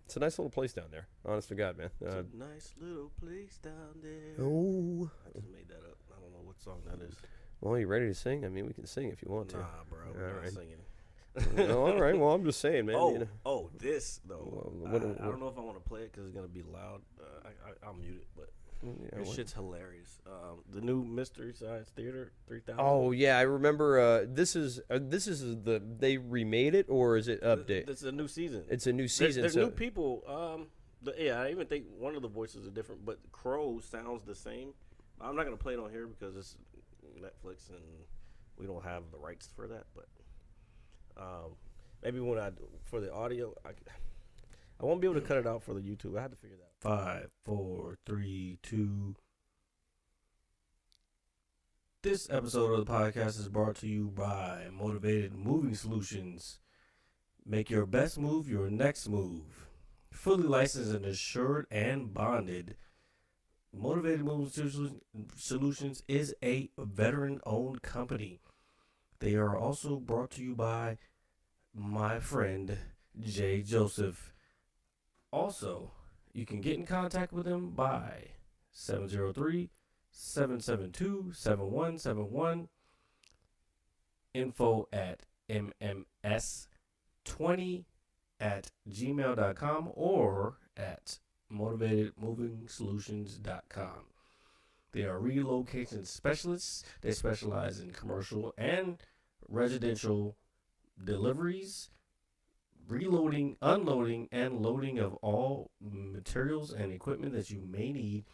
It's a nice little place down there, honest to God, man. It's a nice little place down there. Oh. I just made that up. I don't know what song that is. Well, you ready to sing? I mean, we can sing if you want to. Nah, bro. I'm not singing. All right. Well, I'm just saying, man. Oh, you know. this though. Well, what- I don't know if I want to play it because it's gonna be loud. I'll mute it, but Yeah, this what? shit's hilarious. The new Mystery Science Theater 3000. Oh yeah, I remember. This is they remade it, or is it update? This is a new season. It's a new season. There's so new people. I even think one of the voices are different, but Crow sounds the same. I'm not gonna play it on here because it's Netflix and we don't have the rights for that. But maybe when for the audio, I won't be able to cut it out for the YouTube. I had to figure that out. 5, 4, 3, 2. This episode of the podcast is brought to you by Motivated Moving Solutions. Make your best move your next move. Fully licensed and assured and bonded. Motivated Moving Solutions is a veteran-owned company. They are also brought to you by my friend Jay Joseph. Also, you can get in contact with them by 703-772-7171. Info at mms20@gmail.com or at motivatedmovingsolutions.com. They are relocation specialists. They specialize in commercial and residential deliveries, reloading, unloading, and loading of all materials and equipment that you may need.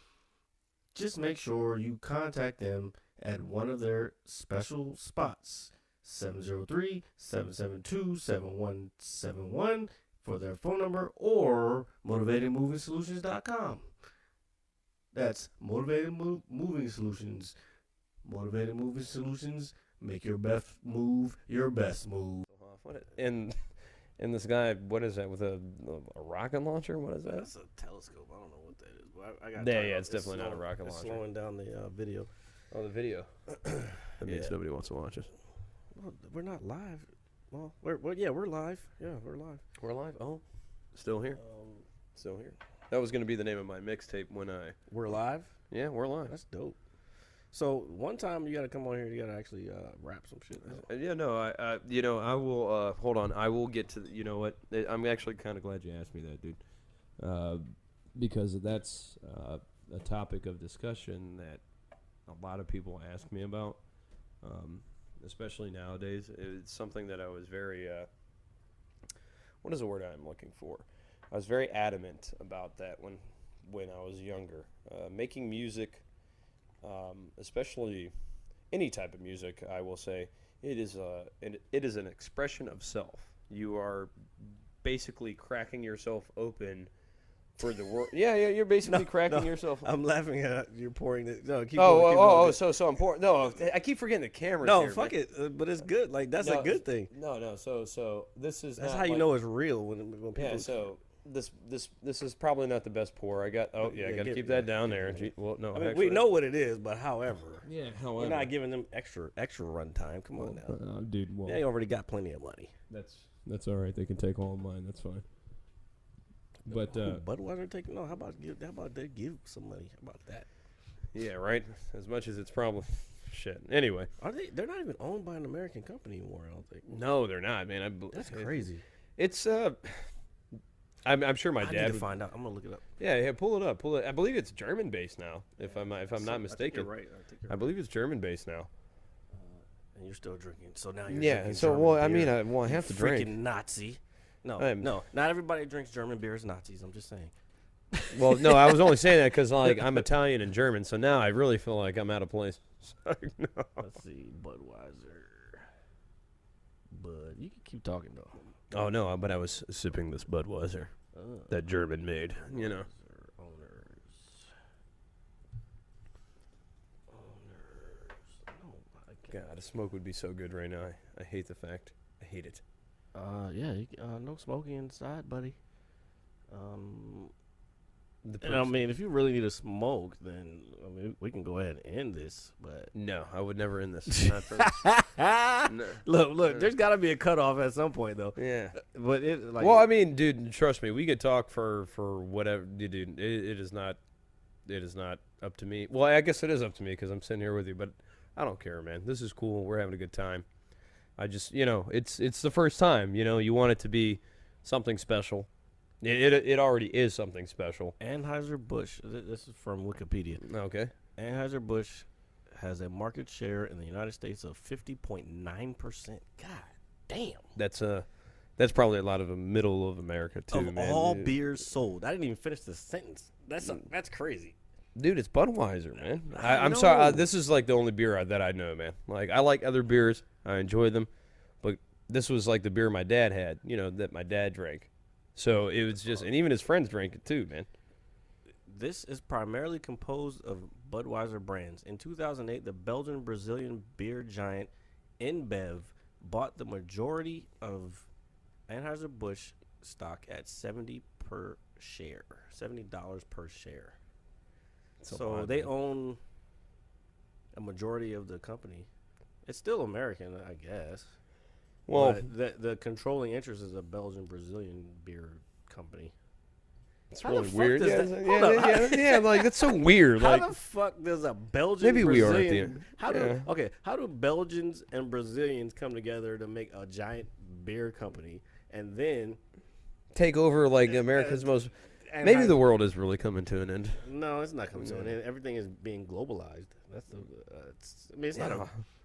Just make sure you contact them at one of their special spots, 703-772-7171 for their phone number, or motivatedmovingsolutions.com. That's Motivated Moving Solutions. Motivated Moving Solutions. Make your best move your best move. And this guy, what is that with a rocket launcher? What is that? That's a telescope. I don't know what that is. But I got Yeah, it's definitely not a rocket it's launcher. slowing down the video. Oh, the video. That means Yeah. nobody wants to watch us. Well, we're not live. Well, we're live. Yeah, we're live. We're live. Oh, still here. Still here. That was going to be the name of my mixtape when I. We're live. Yeah, we're live. That's dope. So one time you got to come on here. You got to actually rap some shit. Yeah, no, I will. Hold on, I will get to. You know what? I'm actually kind of glad you asked me that, dude. Because that's a topic of discussion that a lot of people ask me about, especially nowadays. It's something that I was very. What is the word I'm looking for? I was very adamant about that when I was younger. Making music. Especially any type of music, I will say it is an expression of self. You are basically cracking yourself open for the world. Yeah, you're basically cracking yourself. I'm laughing at you're pouring it. No, keep going. going. So I'm pouring. No, I keep forgetting the camera. No, here, fuck man. it. But it's good. Like that's a good thing. No. So this is. That's not how you like, know it's real when people. Yeah. So. This is probably not the best pour. I got. Oh yeah, I got to keep that down there. Well, no. I mean, we know what it is, but however. Yeah. We're not giving them extra run time. Come on now, dude. Well, they already got plenty of money. That's all right. They can take all of mine. That's fine. But Budweiser taking no. How about they give some money? How about that? Yeah, right. As much as it's probably shit. Anyway, Are they? They're not even owned by an American company anymore. I don't think. no, they're not, man. That's crazy. It's I'm sure my I dad need to would find out. I'm gonna look it up. Yeah, pull it up. I believe it's German based now. If I'm not mistaken. You're right. I believe it's German based now. And you're still drinking. So now you're Yeah. drinking So German well, beer. I mean, I have to Freaking drink. Nazi. No, I'm- no, not everybody who drinks German beer is Nazis. I'm just saying. Well, no, I was only saying that because like I'm Italian and German, so now I really feel like I'm out of place. Sorry, no. Let's see, Budweiser. Bud, you can keep talking though. Oh no, but I was sipping this Budweiser that German made. You know. Owners. Oh my God. God, a smoke would be so good right now. I hate the fact. I hate it. Yeah, no smoking inside, buddy. The And I mean, if you really need to smoke, then I mean, we can go ahead and end this. But no, I would never end this. Not for this. No. look, there's got to be a cutoff at some point, though. Yeah. But it, like, Well, I mean, dude, trust me, we could talk for whatever, dude. It is not up to me. Well, I guess it is up to me because I'm sitting here with you, but I don't care, man. This is cool. We're having a good time. I just, it's the first time. You want it to be something special. It already is something special. Anheuser-Busch, this is from Wikipedia. Okay. Anheuser-Busch has a market share in the United States of 50.9%. God damn. That's probably a lot of the middle of America too, Of man. all beers sold. I didn't even finish the sentence. That's crazy. Dude, it's Budweiser, man. I I'm sorry. know. This is like the only beer that I know, man. Like, I like other beers. I enjoy them. But this was like the beer my dad had, that my dad drank. So it was just, and even his friends drank it too, man. This is primarily composed of Budweiser brands. In 2008, the Belgian-Brazilian beer giant InBev bought the majority of Anheuser-Busch stock at $70 per share. So they own a majority of the company. It's still American, I guess. Well, But the controlling interest is a Belgian-Brazilian beer company. it's How the really fuck weird. does Yeah, that- yeah, hold up. yeah, like that's so weird. How Like, the fuck does a Belgian Maybe we are at the Brazilian end. how do Yeah. how do Belgians and Brazilians come together to make a giant beer company and then take over like America's most. and Maybe I- the world is really coming to an end. no, it's not coming to an end. Everything is being globalized. That's the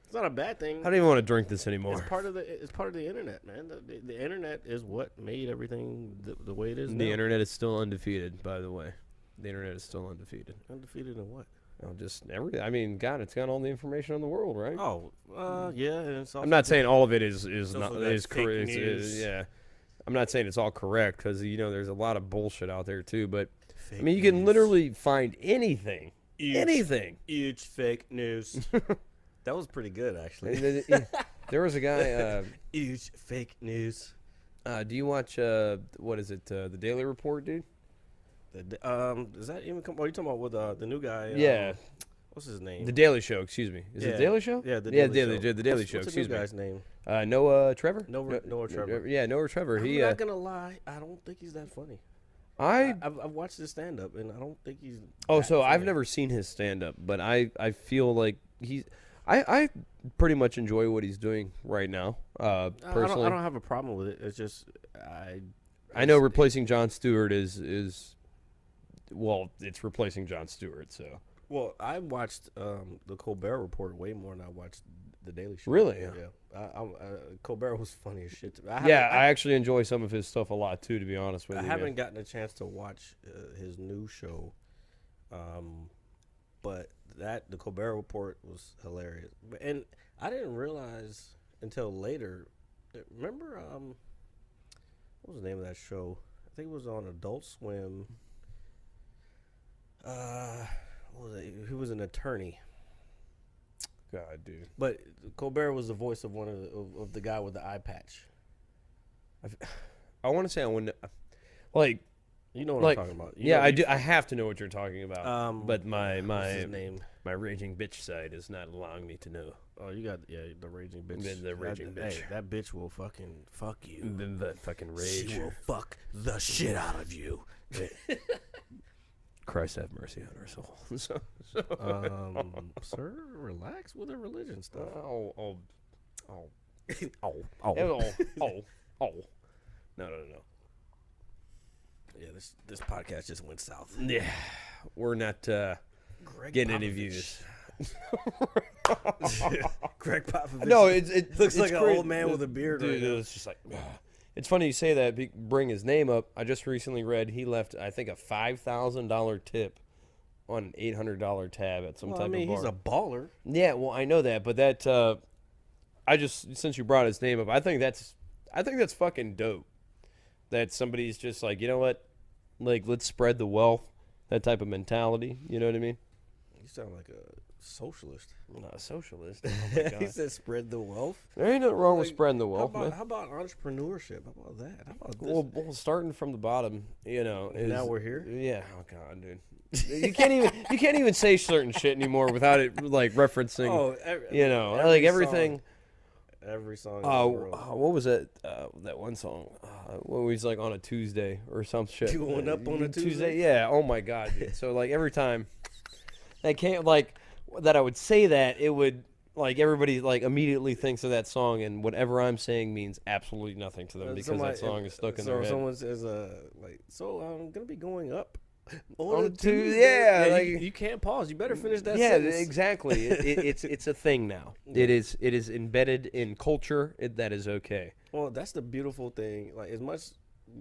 it's not a bad thing. I don't even want to drink this anymore. It's part of the internet, man. The internet is what made everything the way it is. The now. internet is still undefeated, by the way. The internet is still undefeated. Undefeated in what? I mean, God, it's got all the information in the world, right? Oh, yeah. And it's also I'm not saying all of it is also not got is fake correct. news. Yeah, I'm not saying it's all correct because there's a lot of bullshit out there too. But fake I mean, you can news. literally find anything, anything. Huge fake news. That was pretty good, actually. There was a guy. Huge fake news. Do you watch what is it? The Daily Report, dude? Does that even come? Are you talking about with the new guy? Yeah. What's his name? The Daily Show. Excuse me. Is it Yeah. the Daily Show? Yeah, the yeah, Daily Show. The Daily What's Show. the Excuse new me. guy's name? Noah Trevor. Noah Trevor. Yeah, Noah Trevor. I'm He. not gonna lie. I don't think he's that funny. I've I've watched his stand up and I don't think he's. Oh, that so I've funny. never seen his stand up, but I feel like I pretty much enjoy what he's doing right now. Personally, I don't have a problem with it. It's just I know replacing Jon Stewart is well, it's replacing Jon Stewart. So Well, I watched the Colbert Report way more than I watched the Daily Show. Really? Yeah. Colbert was funny as shit. I actually enjoy some of his stuff a lot too. To be honest with I you, haven't gotten a chance to watch his new show, but the Colbert Report was hilarious. And I didn't realize until later. Remember, what was the name of that show? I think it was on Adult Swim. What was it? He was an attorney. God, dude. But Colbert was the voice of one of the guy with the eye patch. I want to say I wouldn't like. You know what Like, I'm talking about. I do. I have to know what you're talking about. But what's my his name? my raging bitch side is not allowing me to know. Oh, you got the raging bitch. The raging bitch. Hey, that bitch will fucking fuck you. The fucking rage. She will fuck the shit out of you. Christ have mercy on our soul. Sir, relax with the religion stuff. Oh. No. Yeah, this podcast just went south. Yeah, we're not getting any views. Greg Popovich. No, it looks it's like an crazy. old man with a beard. Dude, right now. it's just like. It's funny you say that. Bring his name up. I just recently read he left, I think, a $5,000 tip on an $800 tab at some type of bar. he's a baller. Yeah, well, I know that, but that since you brought his name up, I think that's fucking dope. That somebody's just like, you know what, like let's spread the wealth, that type of mentality. You know what I mean? You sound like a socialist. I'm not a socialist. Oh my He God. said spread the wealth. There ain't nothing wrong with spreading the wealth, man. How about entrepreneurship? How about that? How about this? Well, starting from the bottom, is, Now we're here? Yeah. Oh God, dude. You can't even say certain shit anymore without it like referencing. Like everything. Every song. What was that? That one song when he's like on a Tuesday or some shit. Going up on a Tuesday? Yeah. Oh my God, dude. So like every time that can't like that I would say that it would like everybody like immediately thinks of that song, and whatever I'm saying means absolutely nothing to them because Somebody- that song is stuck in so their head. someone says, like, so I'm gonna be going up On a a Tuesday. Yeah, you can't pause. You better finish that Yeah, sentence. exactly. It's a thing now. It is embedded in culture. That is okay. Well, that's the beautiful thing. Like, as much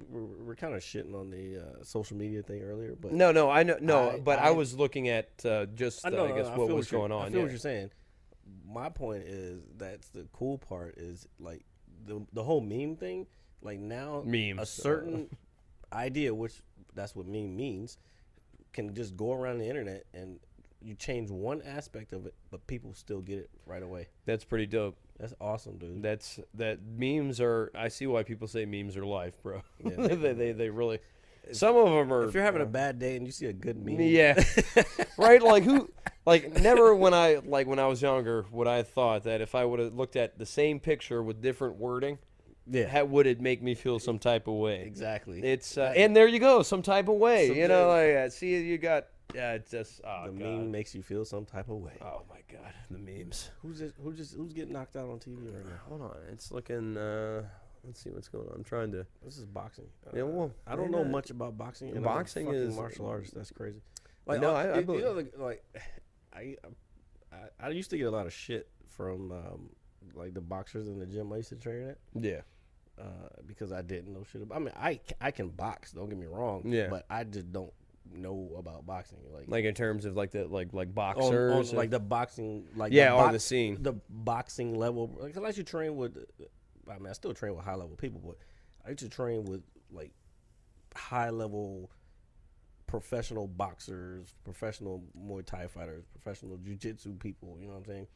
we're kind of shitting on the social media thing earlier, but No, I know, no, but I I- was looking at just I guess what was going on. I feel what you're saying. My point is that's the cool part is like the whole meme thing. Like now, Memes. a certain idea, which that's what meme means, can just go around the internet and you change one aspect of it, but people still get it right away. That's pretty dope. That's awesome, dude. That memes are. I see why people say memes are life, bro. Yeah, they really. Some of them are. If you're having a bad day and you see a good meme, Yeah. Right. Like who? Like never when I was younger would I have thought that if I would have looked at the same picture with different wording, would it make me feel some type of way? exactly. It's and there you go, some type of way. Some You know, like see you got. Yeah, it's just the meme makes you feel some type of way. Oh my god, the memes. Who's getting knocked out on TV right now? Hold on, it's looking. Let's see what's going on. I'm trying to. This is boxing. Yeah, well, I don't know much about boxing. And boxing I'm a fucking is martial artist. That's crazy. No, I you believe. know, like I used to get a lot of shit from like the boxers in the gym I used to train at. Yeah. Because I didn't know shit about. I mean, I can box. Don't get me wrong. Yeah. But I just don't know about boxing. Like in terms of like the like boxers, on, like the boxing, like on the scene, the boxing level. Like I used to train with. I mean, I still train with high level people, but I used to train with like high level professional boxers, professional Muay Thai fighters, professional jiu-jitsu people. You know what I'm saying?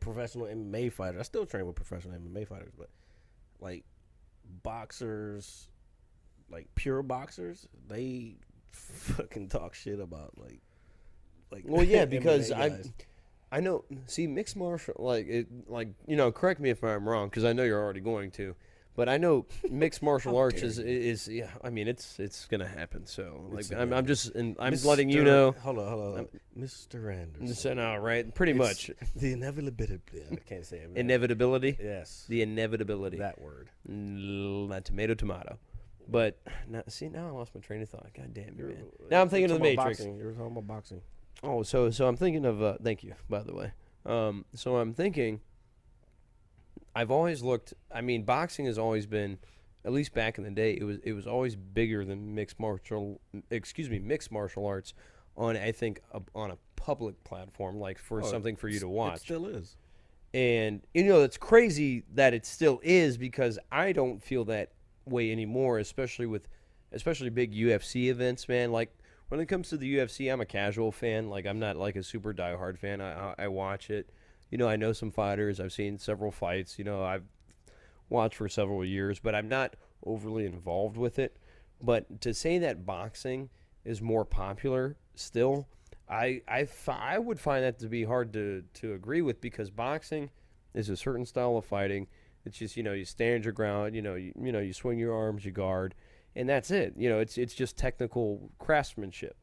Professional MMA fighters. I still train with professional MMA fighters, but like boxers, like pure boxers, they fucking talk shit about like well, yeah, MMA because guys. I know. See, mixed martial correct me if I'm wrong because I know you're already going to, but I know mixed martial arts is yeah. I mean, it's gonna happen. So like I'm just letting you know. Hold on, Mr. Anderson. So no, right? Pretty much The inevitability. I can't say it. inevitability. Yes. The inevitability. That word. Not tomato. But now I lost my train of thought. God damn you, man. Now I'm thinking of the Matrix. You were talking about boxing. Oh, so I'm thinking of. Thank you, by the way. So I'm thinking. I've always looked. I mean, boxing has always been, at least back in the day, it was always bigger than mixed martial arts. On on a public platform, like for something for you to watch. It still is. And it's crazy that it still is because I don't feel that way anymore, especially big UFC events, man. Like when it comes to the UFC, I'm a casual fan. Like I'm not like a super diehard fan. I watch it. I know some fighters. I've seen several fights. I've watched for several years, but I'm not overly involved with it. But to say that boxing is more popular still, I would find that to be hard to agree with because boxing is a certain style of fighting. It's just you stand your ground. You swing your arms, you guard, and that's it. It's just technical craftsmanship.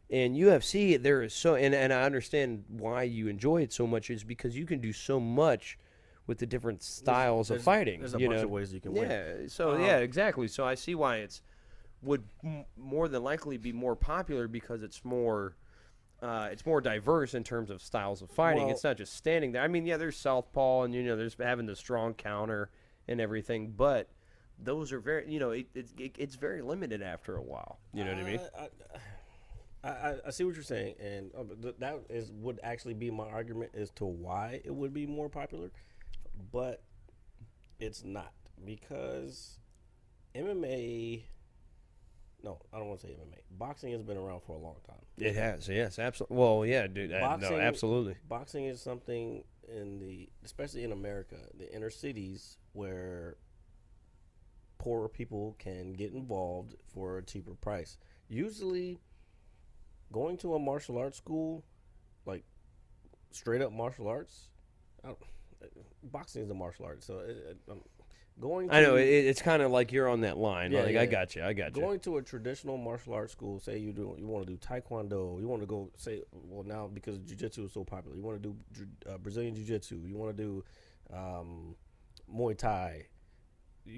And UFC, there is and I understand why you enjoy it so much is because you can do so much with the different styles of fighting. There's a bunch of ways you can win. Yeah. So yeah, exactly. So I see why would more than likely be more popular because it's more diverse in terms of styles of fighting. Well, it's not just standing there. I mean, yeah, there's southpaw and there's having the strong counter and everything, but those are very it's very limited after a while. You know what I mean? I see what you're saying, and that would actually be my argument as to why it would be more popular, but it's not because MMA. No, I don't want to say MMA. Boxing has been around for a long time. It has, yes, absolutely. Well, yeah, dude, no, absolutely. Boxing is something especially in America, the inner cities where poorer people can get involved for a cheaper price. Usually, going to a martial arts school, like straight up martial arts, boxing is a martial art, so going. I know it's kind of like you're on that line. Yeah, like yeah. I got you. Going to a traditional martial arts school, say you want to do taekwondo, you want to go say, well, now because jiu-jitsu is so popular, you want to do Brazilian jiu-jitsu, you want to do Muay Thai.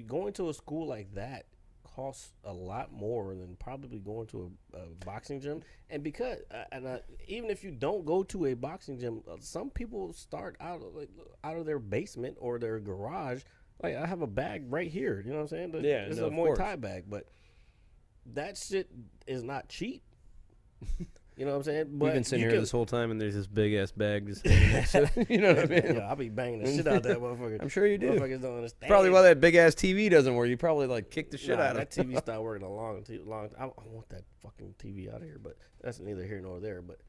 Going to a school like that costs a lot more than probably going to a boxing gym. And because even if you don't go to a boxing gym, some people start out of their basement or their garage. Like, I have a bag right here. You know what I'm saying? It's a Muay Thai bag, but that shit is not cheap. You know what I'm saying? But We've been sitting here this whole time, and there's this big ass bag just hanging next to it. You know what I mean? Yeah, I'll be banging the shit out that motherfucker. I'm sure you do. Motherfuckers don't understand. Probably why that big ass TV doesn't work. You probably like kick the shit out of that it. TV stopped working a long. I want that fucking TV out of here, but that's neither here nor there. But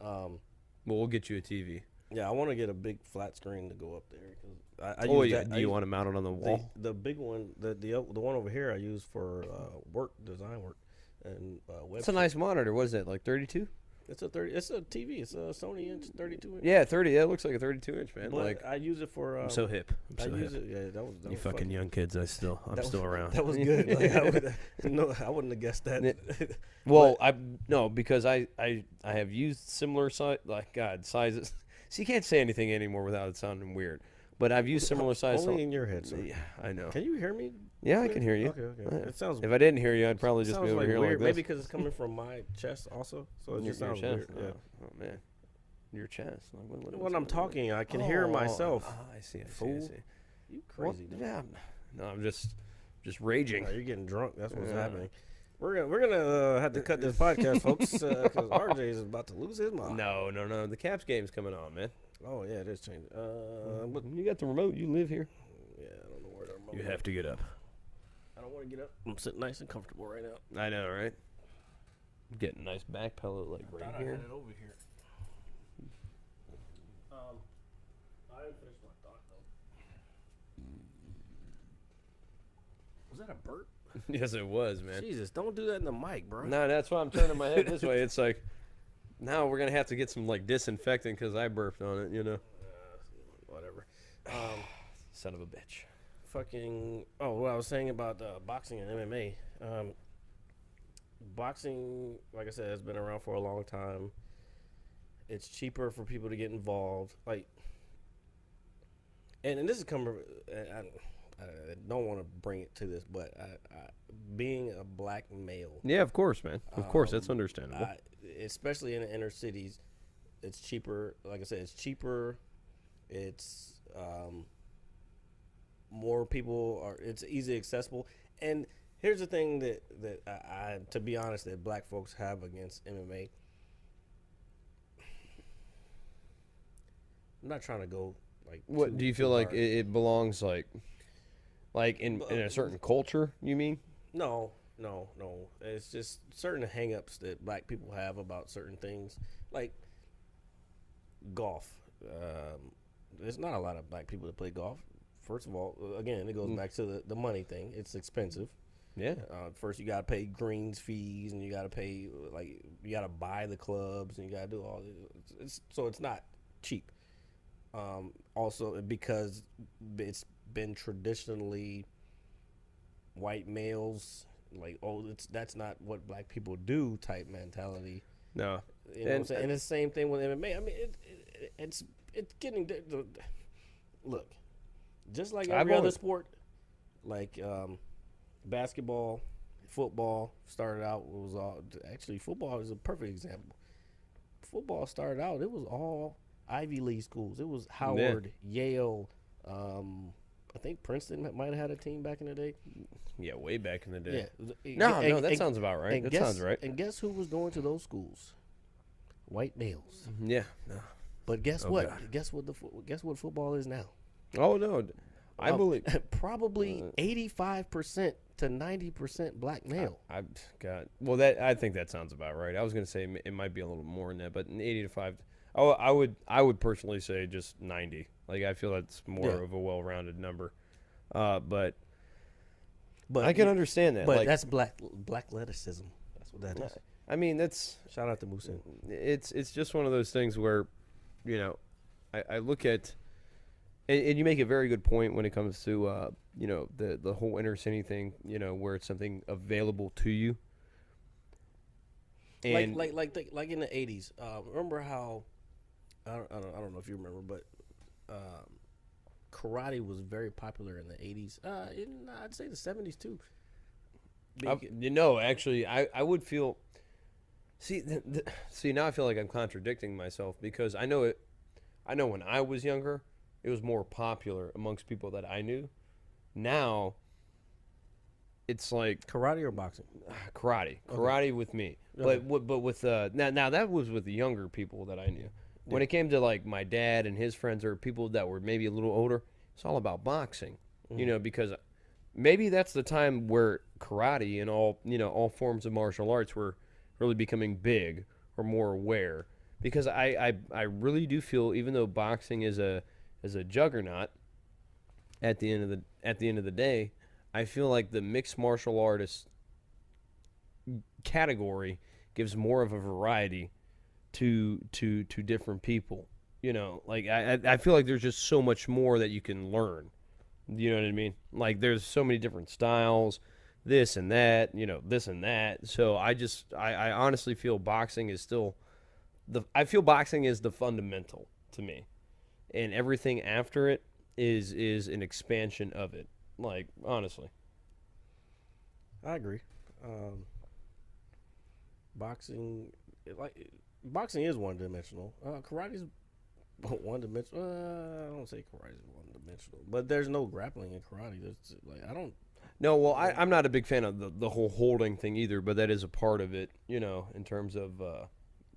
Well, we'll get you a TV. yeah, I want to get a big flat screen to go up there. Cause I Oh, use yeah. that- Do you want to mount it on the wall? The big one, the one over here, I use for design work, and web. It's a nice monitor. What is that, like 32? It's a TV. It's a Sony inch 32 inch. Yeah, 30. That looks like a 32 inch, man. But like I use it for. I'm so hip. I'm so I use hip. it. Yeah, that was You fucking young kids. I'm still around. That was good. Like, I wouldn't have guessed that. Well, because I have used similar sizes. So you can't say anything anymore without it sounding weird. But I've used similar sizes. Only in your head, sir. Yeah, I know. Can you hear me? Yeah, I can hear you. Okay. It sounds. If I didn't hear you, I'd probably just be sounds over here weird. like this. Maybe because it's coming from my chest also, so it just sounds weird. Yeah. Oh man, your chest. Like, what's When I'm going on? talking, I can hear myself. I see. I Fool. see. You crazy? Well, yeah. No, I'm just raging. You're getting drunk. That's what's happening. We're gonna have to cut this podcast, folks, because RJ is about to lose his mind. No. The Caps game's coming on, man. Oh yeah, it is changing. But You got the remote. You live here. yeah, I don't know where the remote. You have to get up. I don't want to get up. I'm sitting nice and comfortable right now. I know, right? Getting a nice back pillow like right I here. had it over here. I didn't finish my thought though. Was that a burp? Yes, it was, man. Jesus, don't do that in the mic, bro. No, that's why I'm turning my head this way. It's like, now we're gonna have to get some like disinfectant because I burped on it. You know. Whatever. Son of a bitch. Fucking. Oh, what I was saying about boxing and MMA. Boxing, like I said, has been around for a long time. It's cheaper for people to get involved. Like, and this is coming. I don't want to bring it to this, but being a black male, Yeah, of course, man. Of course, that's understandable. especially in the inner cities, it's cheaper. Like I said, it's cheaper. It's more people are. It's easy accessible. And here's the thing that I, to be honest, that black folks have against MMA. I'm not trying to go like. What do you feel like it belongs like in a certain culture? You mean? No. It's just certain hang-ups that black people have about certain things, like golf. There's not a lot of black people that play golf. First of all, again, it goes back to the money thing. It's expensive. Yeah. First, you got to pay greens fees, and you got to pay, like, you got to buy the clubs, and you got to do all this. So it's not cheap. Also, because it's been traditionally white males, like, that's not what black people do type mentality. No. You know what I'm saying? And it's the same thing with MMA. I mean, it's getting look, just like every other sport, like basketball, football started out was all actually football is a perfect example. Football started out, it was all Ivy League schools. It was Howard, Yale. I think Princeton might have had a team back in the day. Yeah, way back in the day. Yeah. No, that sounds about right. That sounds right. And guess who was going to those schools? White males. Yeah. No. But guess Oh, what? God. Guess what football is now? Oh no, I believe. Probably 85% to 90% black male. I got. Well, I think that sounds about right. I was gonna say it might be a little more than that, but 80 to 5. Oh, I would personally say just 90. Like I feel that's more of a well-rounded number. But I can understand that. But like, that's black athleticism. That's what that is. I mean, that's Shout out to Musin. it's just one of those things where, you know, I look at And you make a very good point when it comes to you know, the whole inner city thing. You know, where it's something available to you. And Like in the '80s. Remember how I don't know if you remember, but karate was very popular in the '80s. I'd say the '70s too. you know, actually, I would feel. See, see, now I feel like I'm contradicting myself because I know it. I know when I was younger, it was more popular amongst people that I knew. Now, it's like Karate or boxing? karate with me. Okay. But with now that was with the younger people that I knew. When it came to like my dad and his friends or people that were maybe a little older, it's all about boxing. You know, because maybe that's the time where karate and all, you know, all forms of martial arts were really becoming big or more aware. Because I really do feel, even though boxing is a juggernaut at the end of the day, I feel like the mixed martial artist category gives more of a variety to different people. You know, like I feel like there's just so much more that you can learn. You know what I mean? Like there's so many different styles, this and that, you know, this and that. So I honestly feel boxing is still I feel boxing is the fundamental to me. And everything after it is an expansion of it. Like, honestly. I agree. Boxing, boxing is one dimensional. Karate's one dimensional. I don't say karate's one dimensional, but there's no grappling in karate. That's like I don't. No, well, I'm not a big fan of the whole holding thing either, but that is a part of it, you know, in terms of,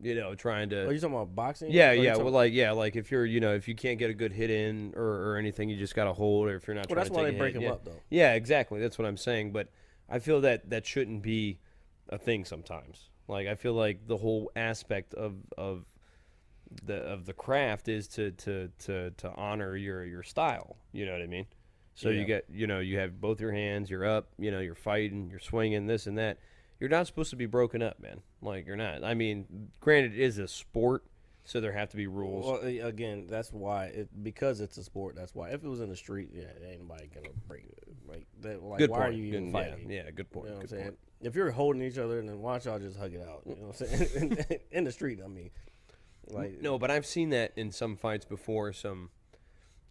you know, trying to. Are you talking about boxing? Yeah, yeah. Well, like if you're, you know, if you can't get a good hit in or anything, you just got to hold. Or if you're not, well, trying that's to why take they a break hit, them yeah. up, though. Yeah, exactly. That's what I'm saying. But I feel that shouldn't be a thing sometimes. Like I feel like the whole aspect of the craft is to honor your style. You know what I mean? So Yeah. you get, you know, you have both your hands, you're up, you know, you're fighting, you're swinging, this and that. You're not supposed to be broken up, man. Like, you're not. I mean, granted, it is a sport, so there have to be rules. Well, again, that's why because it's a sport. That's why. If it was in the street, yeah, ain't nobody gonna break it. Like, that, like Good why point. are you even Good- fighting? Yeah, good point. You know what I'm Good saying? point. If you're holding each other, then why don't y'all just hug it out? You know what I'm saying? In the street, I mean, like No, but I've seen that in some fights before, some,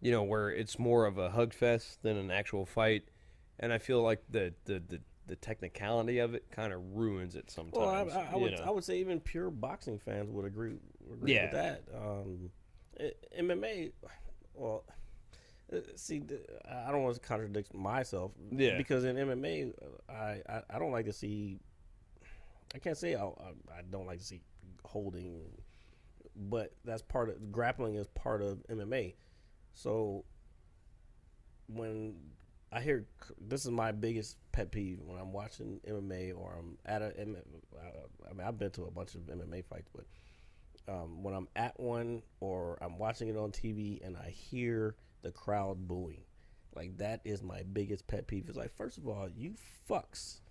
you know, where it's more of a hug fest than an actual fight. And I feel like the technicality of it kind of ruins it sometimes. Well, I would say even pure boxing fans would agree Yeah. with that. MMA, well, see, I don't want to contradict myself. Yeah. Because in MMA, I don't like to see. I can't say I don't like to see holding, but that's part of grappling is part of MMA. So when I hear this is my biggest pet peeve when I'm watching MMA or I'm at I mean, I've been to a bunch of MMA fights, but when I'm at one or I'm watching it on TV and I hear the crowd booing, like that is my biggest pet peeve. It's like, first of all, you fucks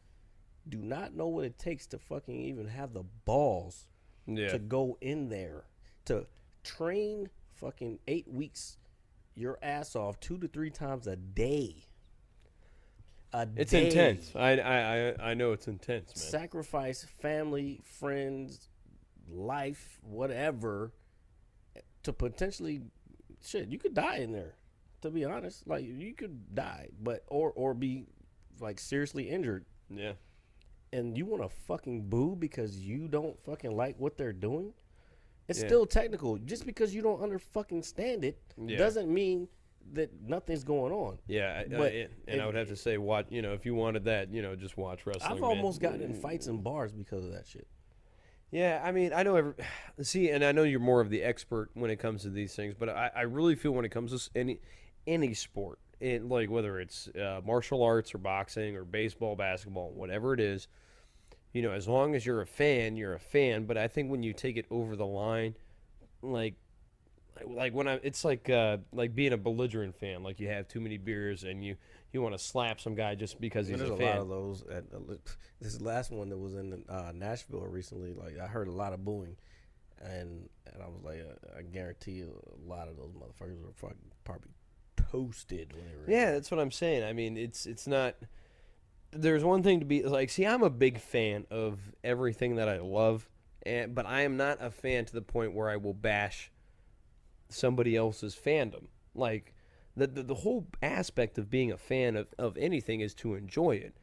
do not know what it takes to fucking even have the balls Yeah. to go in there to train fucking 8 weeks your ass off 2 to 3 times a day. It's day. intense. I know it's intense, man. Sacrifice family, friends, life, whatever, to potentially shit. You could die in there. To be honest, like you could die, but or be like seriously injured. Yeah. And you want to fucking boo because you don't fucking like what they're doing? It's Yeah. still technical. Just because you don't fucking stand it Yeah. doesn't mean that nothing's going on. Yeah, But I would have to say, watch. You know, if you wanted that, you know, just watch wrestling. I've man. almost gotten in fights in bars because of that shit. Yeah, I mean, I know see, and I know you're more of the expert when it comes to these things, but I really feel when it comes to any sport, like whether it's martial arts or boxing or baseball, basketball, whatever it is, you know, as long as you're a fan, you're a fan. But I think when you take it over the line, like when it's like being a belligerent fan, like you have too many beers and you want to slap some guy just because he's There's a a fan. lot of those. This last one that was in Nashville recently, like I heard a lot of booing, and I was like, I guarantee a lot of those motherfuckers were fucking probably toasted whenever. Yeah, that's what I'm saying. I mean, it's not. There's one thing to be like. See, I'm a big fan of everything that I love, but I am not a fan to the point where I will bash somebody else's fandom. Like the whole aspect of being a fan of anything is to enjoy it.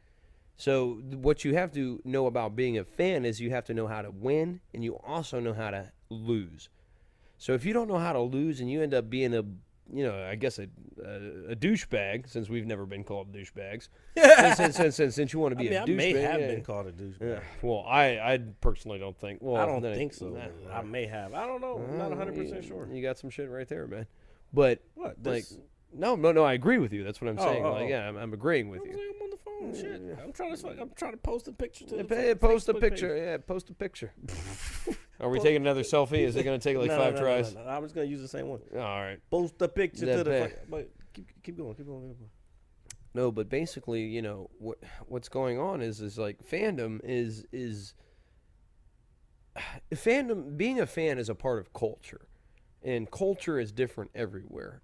So what you have to know about being a fan is you have to know how to win, and you also know how to lose. So if you don't know how to lose and you end up being I guess a douchebag, since we've never been called douchebags, since you want to be a douchebag. I may have been called a douchebag. Yeah. Well, I personally don't think. Well, I don't think so. I may have. I don't know. I'm not 100% sure. You got some shit right there, man. But what? Like, no, I agree with you. That's what I'm saying. Yeah, I'm agreeing with you. I'm on the phone. Shit. I'm trying to post a picture to post a Facebook picture. page. Yeah, post a picture. Are we taking another selfie? Is it going to take like 5 tries? No. I was going to use the same one. All right. Post a picture to the. But keep going. No, but basically, what's going on is like fandom is fandom. Being a fan is a part of culture, and culture is different everywhere.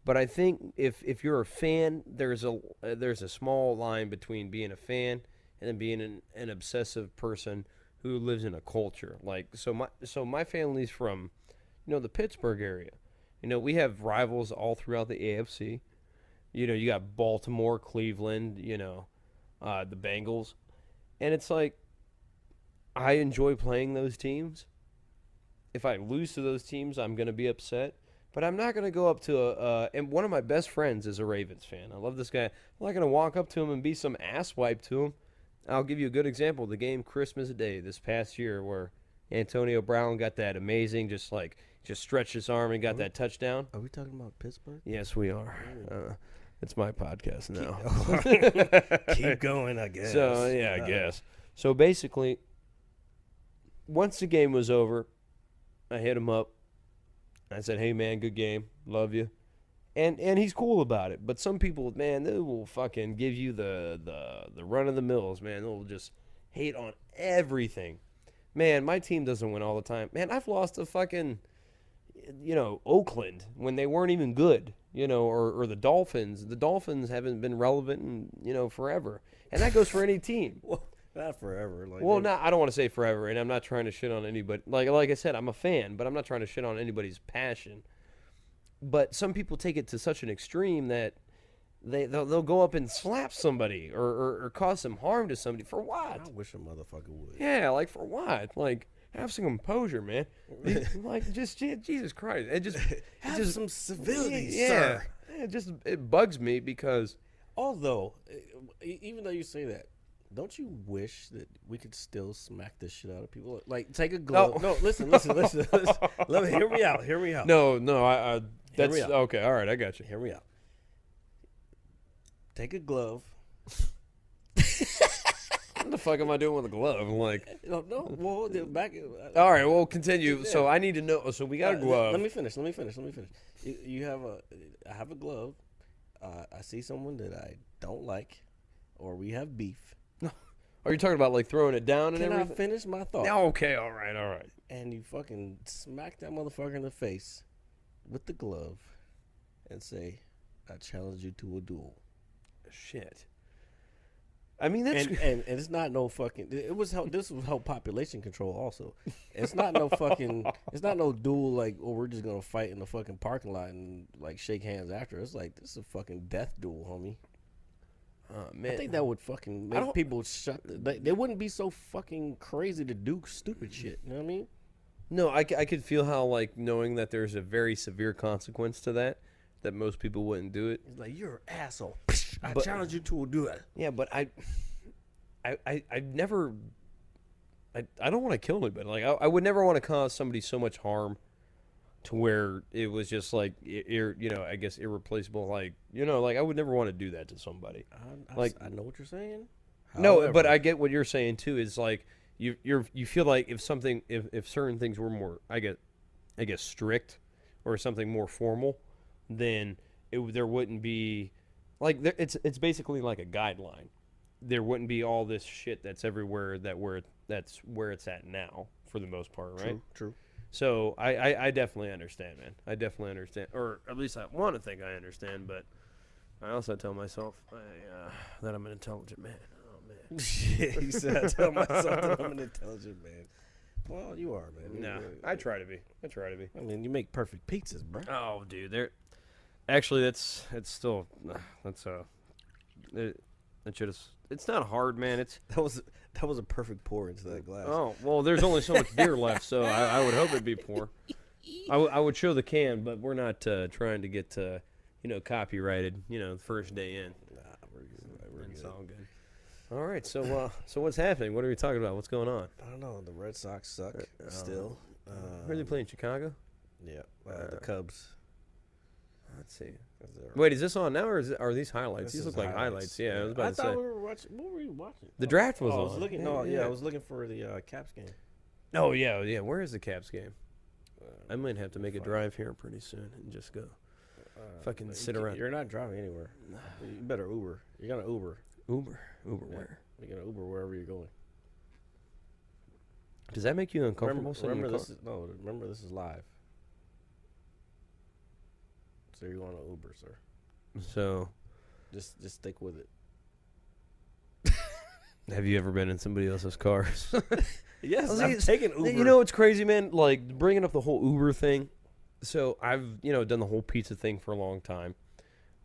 But I think if you're a fan, there's a small line between being a fan and then being an obsessive person who lives in a culture. Like so my family's from, the Pittsburgh area. We have rivals all throughout the AFC. You got Baltimore, Cleveland, the Bengals. And it's like, I enjoy playing those teams. If I lose to those teams, I'm going to be upset. But I'm not going to go up to and one of my best friends is a Ravens fan. I love this guy. I'm not going to walk up to him and be some asswipe to him. I'll give you a good example. The game Christmas Day this past year where Antonio Brown got that amazing, just stretched his arm and got that touchdown. Are we talking about Pittsburgh? Yes, we are. It's my podcast now. Keep going, I guess. So, yeah, I guess. So, basically, once the game was over, I hit him up. I said, hey, man, good game. Love you. And he's cool about it. But some people, man, they will fucking give you the run of the mills, man. They'll just hate on everything. Man, my team doesn't win all the time. Man, I've lost to fucking, Oakland when they weren't even good, or the Dolphins. The Dolphins haven't been relevant in, forever. And that goes for any team. Well, not forever. I don't want to say forever, and I'm not trying to shit on anybody. Like I said, I'm a fan, but I'm not trying to shit on anybody's passion. But some people take it to such an extreme that they'll go up and slap somebody or cause some harm to somebody. For what? I wish a motherfucker would. Yeah, like for what? Like, have some composure, man. Like, just Jesus Christ. Have some civility, yeah, sir. It bugs me because although, even though you say that, don't you wish that we could still smack the shit out of people? Like, take a glove. No, listen. Let me hear me out. No, that's okay. All right, I got you. Hear me out. Take a glove. What the fuck am I doing with a glove? I'm like, no. Well, back. All right, well, continue. Yeah. So I need to know. So we got a glove. Let me finish. You have I have a glove. I see someone that I don't like, or we have beef. Are you talking about like throwing it down and everything? Can I finish my thought? No, okay, all right. And you fucking smack that motherfucker in the face with the glove and say, I challenge you to a duel. Shit. I mean, that's... And it's not no fucking... This was help population control also. It's not no fucking... It's not no duel like, oh, we're just going to fight in the fucking parking lot and like shake hands after. It's like, this is a fucking death duel, homie. Oh, man. I think that would fucking make people shut... They wouldn't be so fucking crazy to do stupid shit. You know what I mean? No, I could feel how, like, knowing that there's a very severe consequence to that most people wouldn't do it. It's like, you're an asshole. I challenge you to a duel. Yeah, but I never... I don't want to kill anybody. Like, I would never want to cause somebody so much harm to where it was just like, I guess irreplaceable. Like, like I would never want to do that to somebody. I know what you're saying. No, but I get what you're saying too. Is like you feel like if certain things were more, I guess strict or something more formal, then there wouldn't be like it's basically like a guideline. There wouldn't be all this shit that's everywhere that's where it's at now for the most part, right? True. So I definitely understand, man. I definitely understand, or at least I want to think I understand. But I also tell myself that I'm an intelligent man. Oh man. He said, I tell myself that I'm an intelligent man. Well, you are, man. No, I try to be. I mean, you make perfect pizzas, bro. Oh, dude, they're actually it's still that shit is. It's not hard, man. It's That was a perfect pour into that glass. oh well. There's only so much beer left, so I would hope it'd be poor. I would show the can, but we're not trying to get copyrighted. The first day in. Nah, we're good. It's all good. All right, so what's happening? What are we talking about? What's going on? I don't know. The Red Sox suck still. Where are they playing? Chicago? Yeah, the Cubs. Let's see. They're- Wait, is this on now, or are these highlights? This These is look like highlights. Yeah, I was I about to thought say. we were watching. What were you watching? The draft was I on. was looking. No, yeah, I was looking for the Caps game. Oh yeah. Where is the Caps game? I might have to make a drive here pretty soon and just go. Fucking sit around. You're not driving anywhere. You better Uber. You're gonna Uber. Uber Yeah. where? You're gonna Uber wherever you're going. Does that make you uncomfortable? Remember this is live. So you're going to Uber, sir. So, Just stick with it. have you ever been in somebody else's car? Yes, I've taken Uber. You know what's crazy, man? Like bringing up the whole Uber thing. So I've done the whole pizza thing for a long time.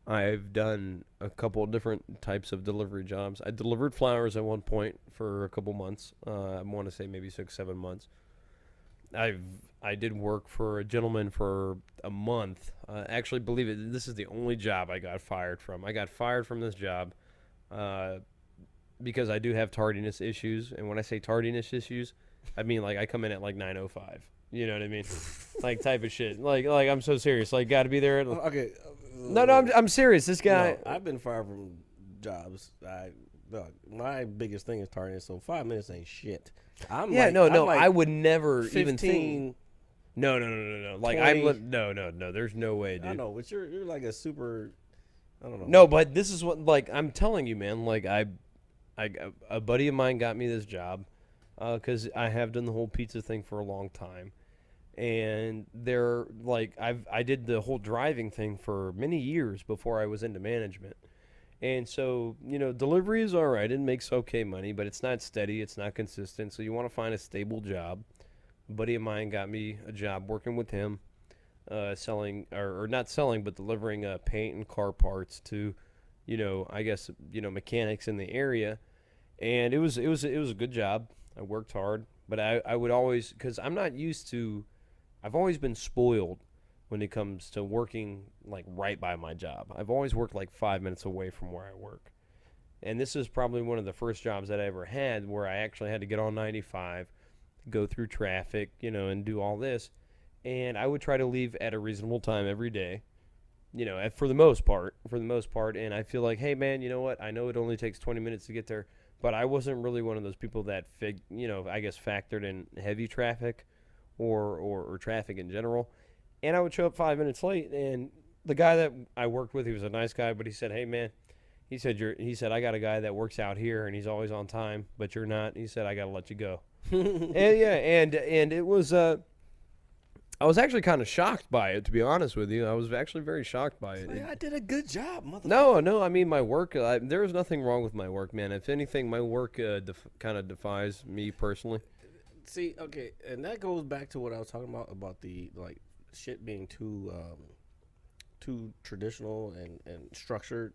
I've done a couple of different types of delivery jobs. I delivered flowers at one point for a couple months. I want to say maybe 6-7 months. I did work for a gentleman for a month. Actually, believe it, this is the only job I got fired from. I got fired from this job because I do have tardiness issues. And when I say tardiness issues, I mean like I come in at like 9:05. You know what I mean? Like type of shit. Like I'm so serious. Like got to be there. Okay. No, I'm serious. This guy. No, I've been fired from jobs. My biggest thing is tardiness. So 5 minutes ain't shit. I would never 15, even think. No. Like 20. No. There's no way, dude. I know, but you're like a super. I don't know. No, but this is what I'm telling you, man. Like a buddy of mine got me this job because I have done the whole pizza thing for a long time, and I did the whole driving thing for many years before I was into management. And so, delivery is all right. It makes okay money, but it's not steady. It's not consistent. So you want to find a stable job. A buddy of mine got me a job working with him, selling or not selling, but delivering paint and car parts to, mechanics in the area. And it was a good job. I worked hard, but I would always, because I'm not used to, I've always been spoiled when it comes to working like right by my job. I've always worked like 5 minutes away from where I work. And this is probably one of the first jobs that I ever had where I actually had to get on 95, go through traffic, and do all this. And I would try to leave at a reasonable time every day, for the most part. And I feel like, hey, man, you know what? I know it only takes 20 minutes to get there, but I wasn't really one of those people that, factored in heavy traffic or traffic in general. And I would show up 5 minutes late, and the guy that I worked with, he was a nice guy, but he said, hey, man, he said, I got a guy that works out here, and he's always on time, but you're not. He said, I got to let you go. and it was, I was actually kind of shocked by it, to be honest with you. I was actually very shocked by it. Man, I did a good job, motherfucker. No, I mean, my work, there was nothing wrong with my work, man. If anything, my work kind of defies me personally. See, okay, and that goes back to what I was talking about the, shit being too traditional and structured.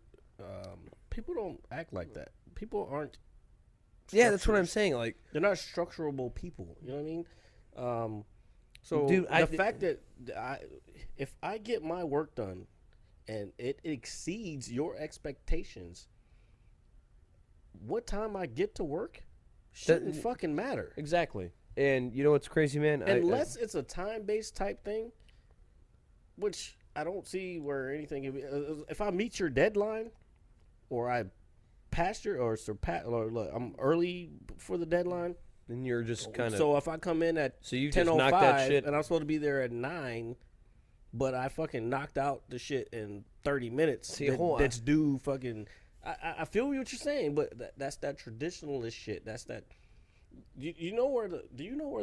People don't act like that. People aren't. Yeah, that's what I'm saying. Like they're not structurable people. You know what I mean? So dude, the fact that if I get my work done and it exceeds your expectations, what time I get to work shouldn't fucking matter. Exactly. And you know what's crazy, man? Unless it's a time-based type thing, which I don't see where anything. If I meet your deadline, or I passed or surpass, or look, I'm early for the deadline, then you're just kind of. So if I come in at you just knocked that shit, and I'm supposed to be there at 9, but I fucking knocked out the shit in 30 minutes. See, that's due fucking. I feel what you're saying, but that's that traditionalist shit. That's that. Do you know where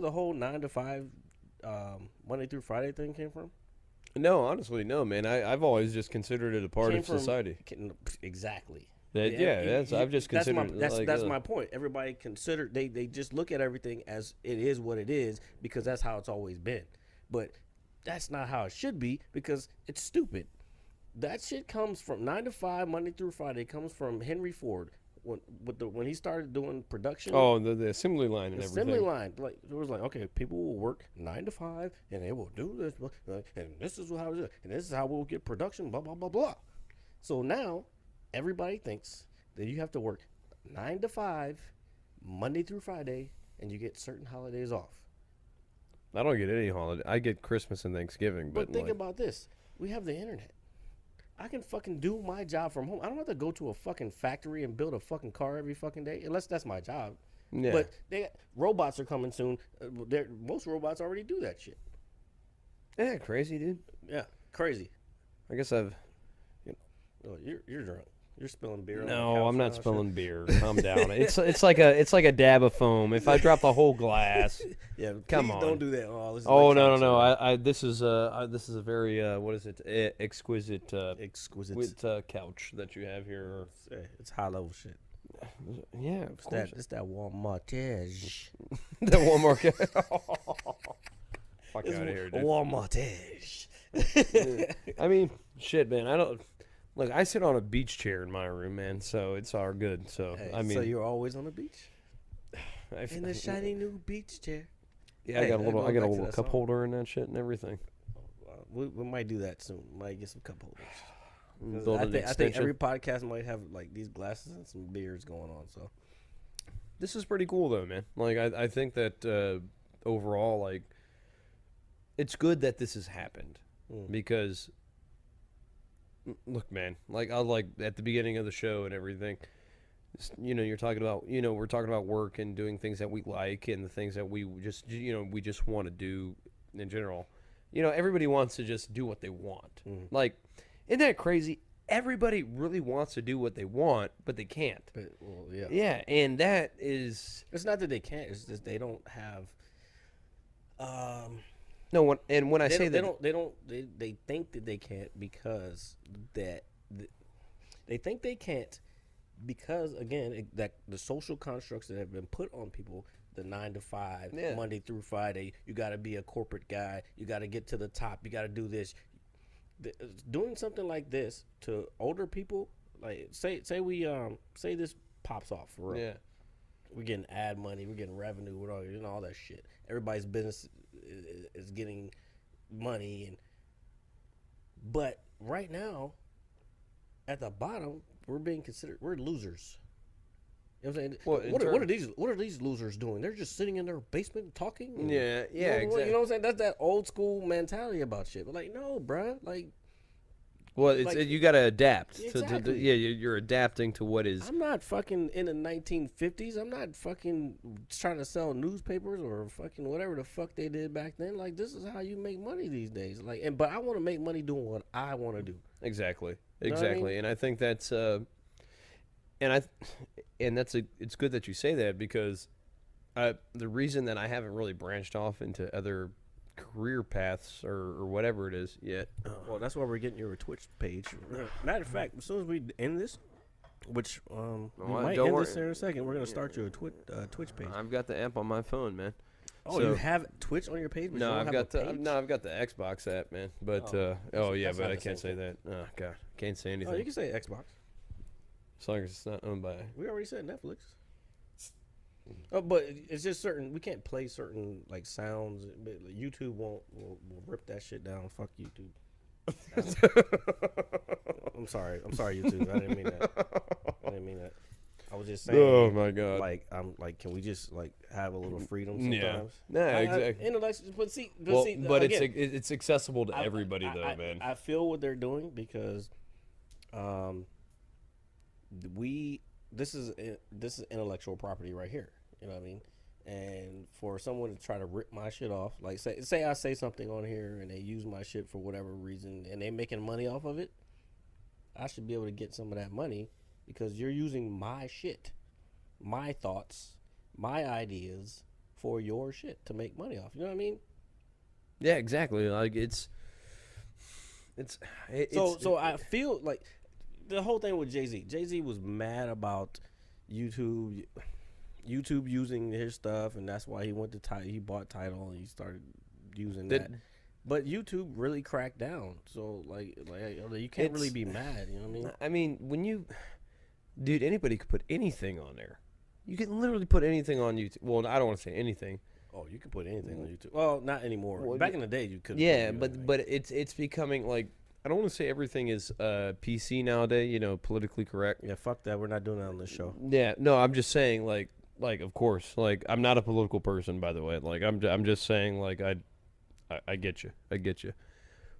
the whole 9 to 5 Monday through Friday thing came from? No, honestly, no, man. I've always just considered it a part Came of from- society. Exactly. I've just considered. That's my point. Everybody consider they just look at everything as it is what it is because that's how it's always been. But that's not how it should be because it's stupid. That shit comes from 9 to 5 Monday through Friday. Comes from Henry Ford when he started doing production. Oh, the assembly line and Assembly everything. line, like it was like, okay, people will work 9 to 5, and they will do this, and this is how it is, and this is how we'll get production, blah blah blah blah. So now, everybody thinks that you have to work 9 to 5, Monday through Friday, and you get certain holidays off. I don't get any holiday. I get Christmas and Thanksgiving, But think like, about this: we have the internet. I can fucking do my job from home. I don't have to go to a fucking factory and build a fucking car every fucking day, unless that's my job. yeah. But robots are coming soon. Most robots already do that shit. Yeah, crazy, dude. Yeah, crazy. I guess I've. Oh, you're drunk. You're spilling beer. on the No, couch I'm now not and spilling beer. Calm down. It's like a dab of foam. If I drop the whole glass, shit. Yeah, Come please on. don't do that. Oh, this is oh like no, couch, I this is a very what is it? Exquisite exquisite. couch that you have here. It's high level shit. Yeah, of course. It's that Walmartage. That one more. Fuck It's out of here, dude. Walmartage. I mean, shit, man. I don't. Look, I sit on a beach chair in my room, man. So it's all good. So Hey, I mean, so you're always on the beach I, in the shiny new beach chair. Yeah, Hey, I got a going I got a back to little that cup song. holder and that shit and everything. We might do that soon. Might get some cup holders. 'Cause Build I an think extension. every podcast might have like these glasses and some beers going on. So This is pretty cool though, man. Like I think that overall, like, it's good that this has happened because, look, man, like I like at the beginning of the show and everything. You're talking about, we're talking about work and doing things that we like and the things that we just, we just want to do in general. Everybody wants to just do what they want. Like, isn't that crazy? Everybody really wants to do what they want, but they can't. but, well, yeah. Yeah, and that is It's not that they can't. It's just they don't have. no one. And when I say that, They think that they can't because they think they can't because again that the social constructs that have been put on people. The 9 to 5, Yeah. Monday through Friday. You got to be a corporate guy. You got to get to the top. You got to do this. Doing something like this to older people, like say this pops off for real. yeah, We're getting ad money, we're getting revenue, we're all that shit. Everybody's business is getting money, but right now, at the bottom, we're being considered we're losers. You know what I'm saying? Well, What are these losers doing? They're just sitting in their basement talking. and- Yeah, you yeah, know, exactly. You know what I'm saying? That's that old school mentality about shit. But like, no, bruh. Like, well, it's like- you got to adapt. Exactly. Yeah, you're adapting to what is. I'm not fucking in the 1950s. I'm not fucking trying to sell newspapers or fucking whatever the fuck they did back then. Like, this is how you make money these days. Like, but I want to make money doing what I want to do. Exactly, know what I exactly, mean? and I think that's it's good that you say that because the reason that I haven't really branched off into other career paths or whatever it is yet. Well, that's why we're getting your Twitch page. Matter of fact, as soon as we end this, which we might don't end worry. this in a second, we're gonna start your Twitch page. I've got the app on my phone, man. Oh, so- you have Twitch on your page? But No, you don't I've have got a page? I've got the Xbox app, man. But yeah, that's but not I the can't same say that. Oh god, can't say anything. Oh, you can say Xbox. As long as it's not owned by. We already said Netflix. Oh, but it's just certain. We can't play certain like sounds. But YouTube will rip that shit down. Fuck YouTube. I'm sorry, YouTube. I didn't mean that. I was just saying. Oh my god. Like I'm like, can we just like have a little freedom sometimes? Yeah, exactly. Intellectual, but see, But again, it's accessible to everybody though, man. I feel what they're doing because, this is intellectual property right here. You know what I mean? And for someone to try to rip my shit off, like say I say something on here and they use my shit for whatever reason and they making money off of it, I should be able to get some of that money because you're using my shit, my thoughts, my ideas for your shit to make money off. You know what I mean? Yeah, exactly. Like So I feel like the whole thing with Jay-Z. Jay-Z was mad about YouTube using his stuff, and that's why he went to he bought Tidal and he started using that. But YouTube really cracked down. So like you can't really be mad. You know what I mean? I mean, dude, anybody could put anything on there. You can literally put anything on YouTube. Well, I don't want to say anything. Oh, you can put anything on YouTube. Well, not anymore. Well, back in the day, you could. Yeah, but it's becoming like, I don't want to say everything is PC nowadays. You know, politically correct. Yeah, fuck that. We're not doing that on this show. Yeah, no, I'm just saying like of course, like I'm not a political person, by the way. Like I'm just saying like I get you.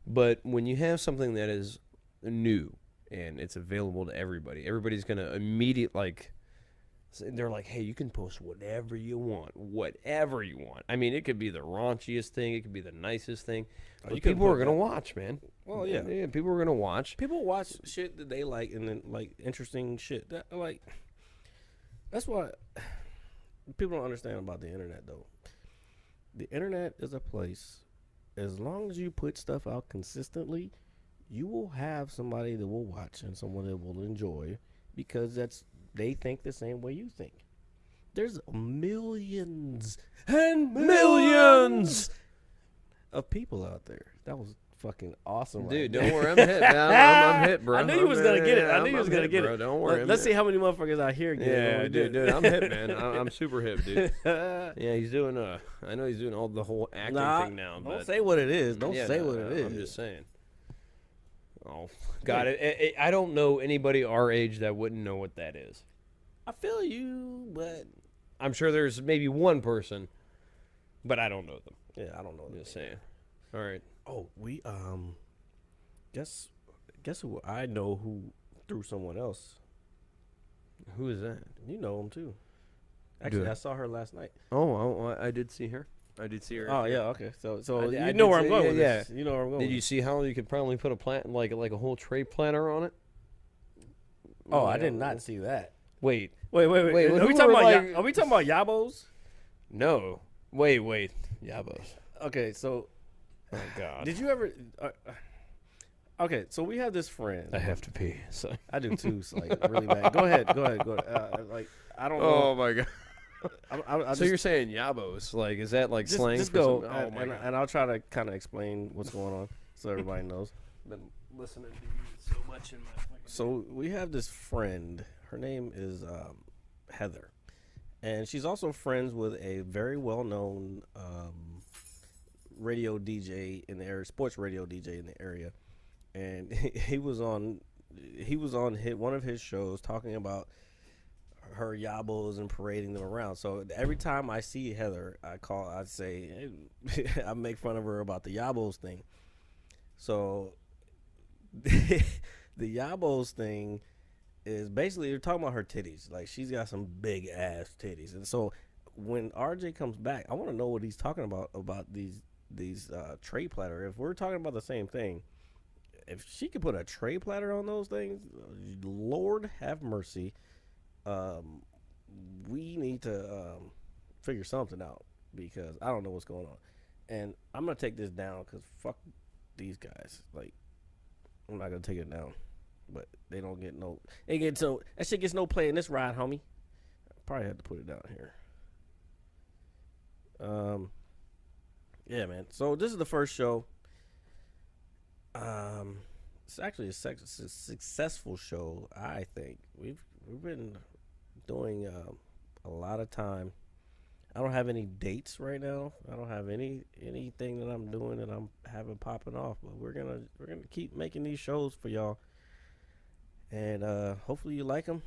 But when you have something that is new and it's available to everybody, everybody's gonna immediately they're like, hey, you can post whatever you want. I mean, it could be the raunchiest thing, it could be the nicest thing. But people are gonna watch, man. Well, yeah, people are gonna watch. People watch shit that they like, and then like interesting shit that like. That's why people don't understand about the internet, though. The internet is a place. As long as you put stuff out consistently, you will have somebody that will watch and someone that will enjoy, because they think the same way you think. There's millions and millions of people out there. That was fucking awesome, dude. Right, don't worry, I'm hit, man. I'm hit, bro. I knew you was gonna get it. I knew you was gonna get bro. it. Don't worry. Let's see how many motherfuckers out here get it. Yeah, dude, I'm hip, man. I'm super hip, dude. Yeah, he's doing I know he's doing all the whole acting thing now. Don't but say what it is. Don't say what it is. I'm just saying. Oh, God, I don't know anybody our age that wouldn't know what that is. I feel you, but I'm sure there's maybe one person, but I don't know them. Yeah, I don't know. I'm just saying. All right. Oh, we guess who I know who threw someone else. Who is that? You know him too. Actually, I saw her last night. Oh, I did see her. Oh yeah, okay. So I you know where did I'm going with yeah. this. You know where I'm going. Did you see how you could probably put a plant like a whole tray planter on it? Oh, I did not see that. Wait. Are we talking about Yabos? No. Wait. Yabos. Okay, so. Oh God. Did you ever? Okay, so we have this friend. I have to pee. So I do too. It's like really bad. Go ahead. Like I don't know. Oh my God. So you're saying yabos? Like, is that like slang? Just for go, some, and I'll try to kind of explain what's going on so everybody knows. Been listening to you so much in my. So we have this friend. Her name is Heather, and she's also friends with a very well-known radio DJ in the area, sports radio DJ in the area, and he was on one of his shows talking about her yabos and parading them around. So every time I see Heather, I say, hey, I make fun of her about the yabos thing. So the yabos thing is basically, you're talking about her titties. Like, she's got some big ass titties. And so when RJ comes back, I want to know what he's talking about these tray platter. If we're talking about the same thing, if she could put a tray platter on those things, Lord have mercy. We need to figure something out, because I don't know what's going on. And I'm going to take this down because fuck these guys. Like, I'm not going to take it down. But they don't get that shit gets no play in this ride, homie. I probably had to put it down here. Yeah, man. So this is the first show. It's actually a successful show, I think. We've been doing a lot of time. I don't have any dates right now. I don't have anything that I'm doing that I'm having popping off. But we're gonna keep making these shows for y'all, and hopefully you like them.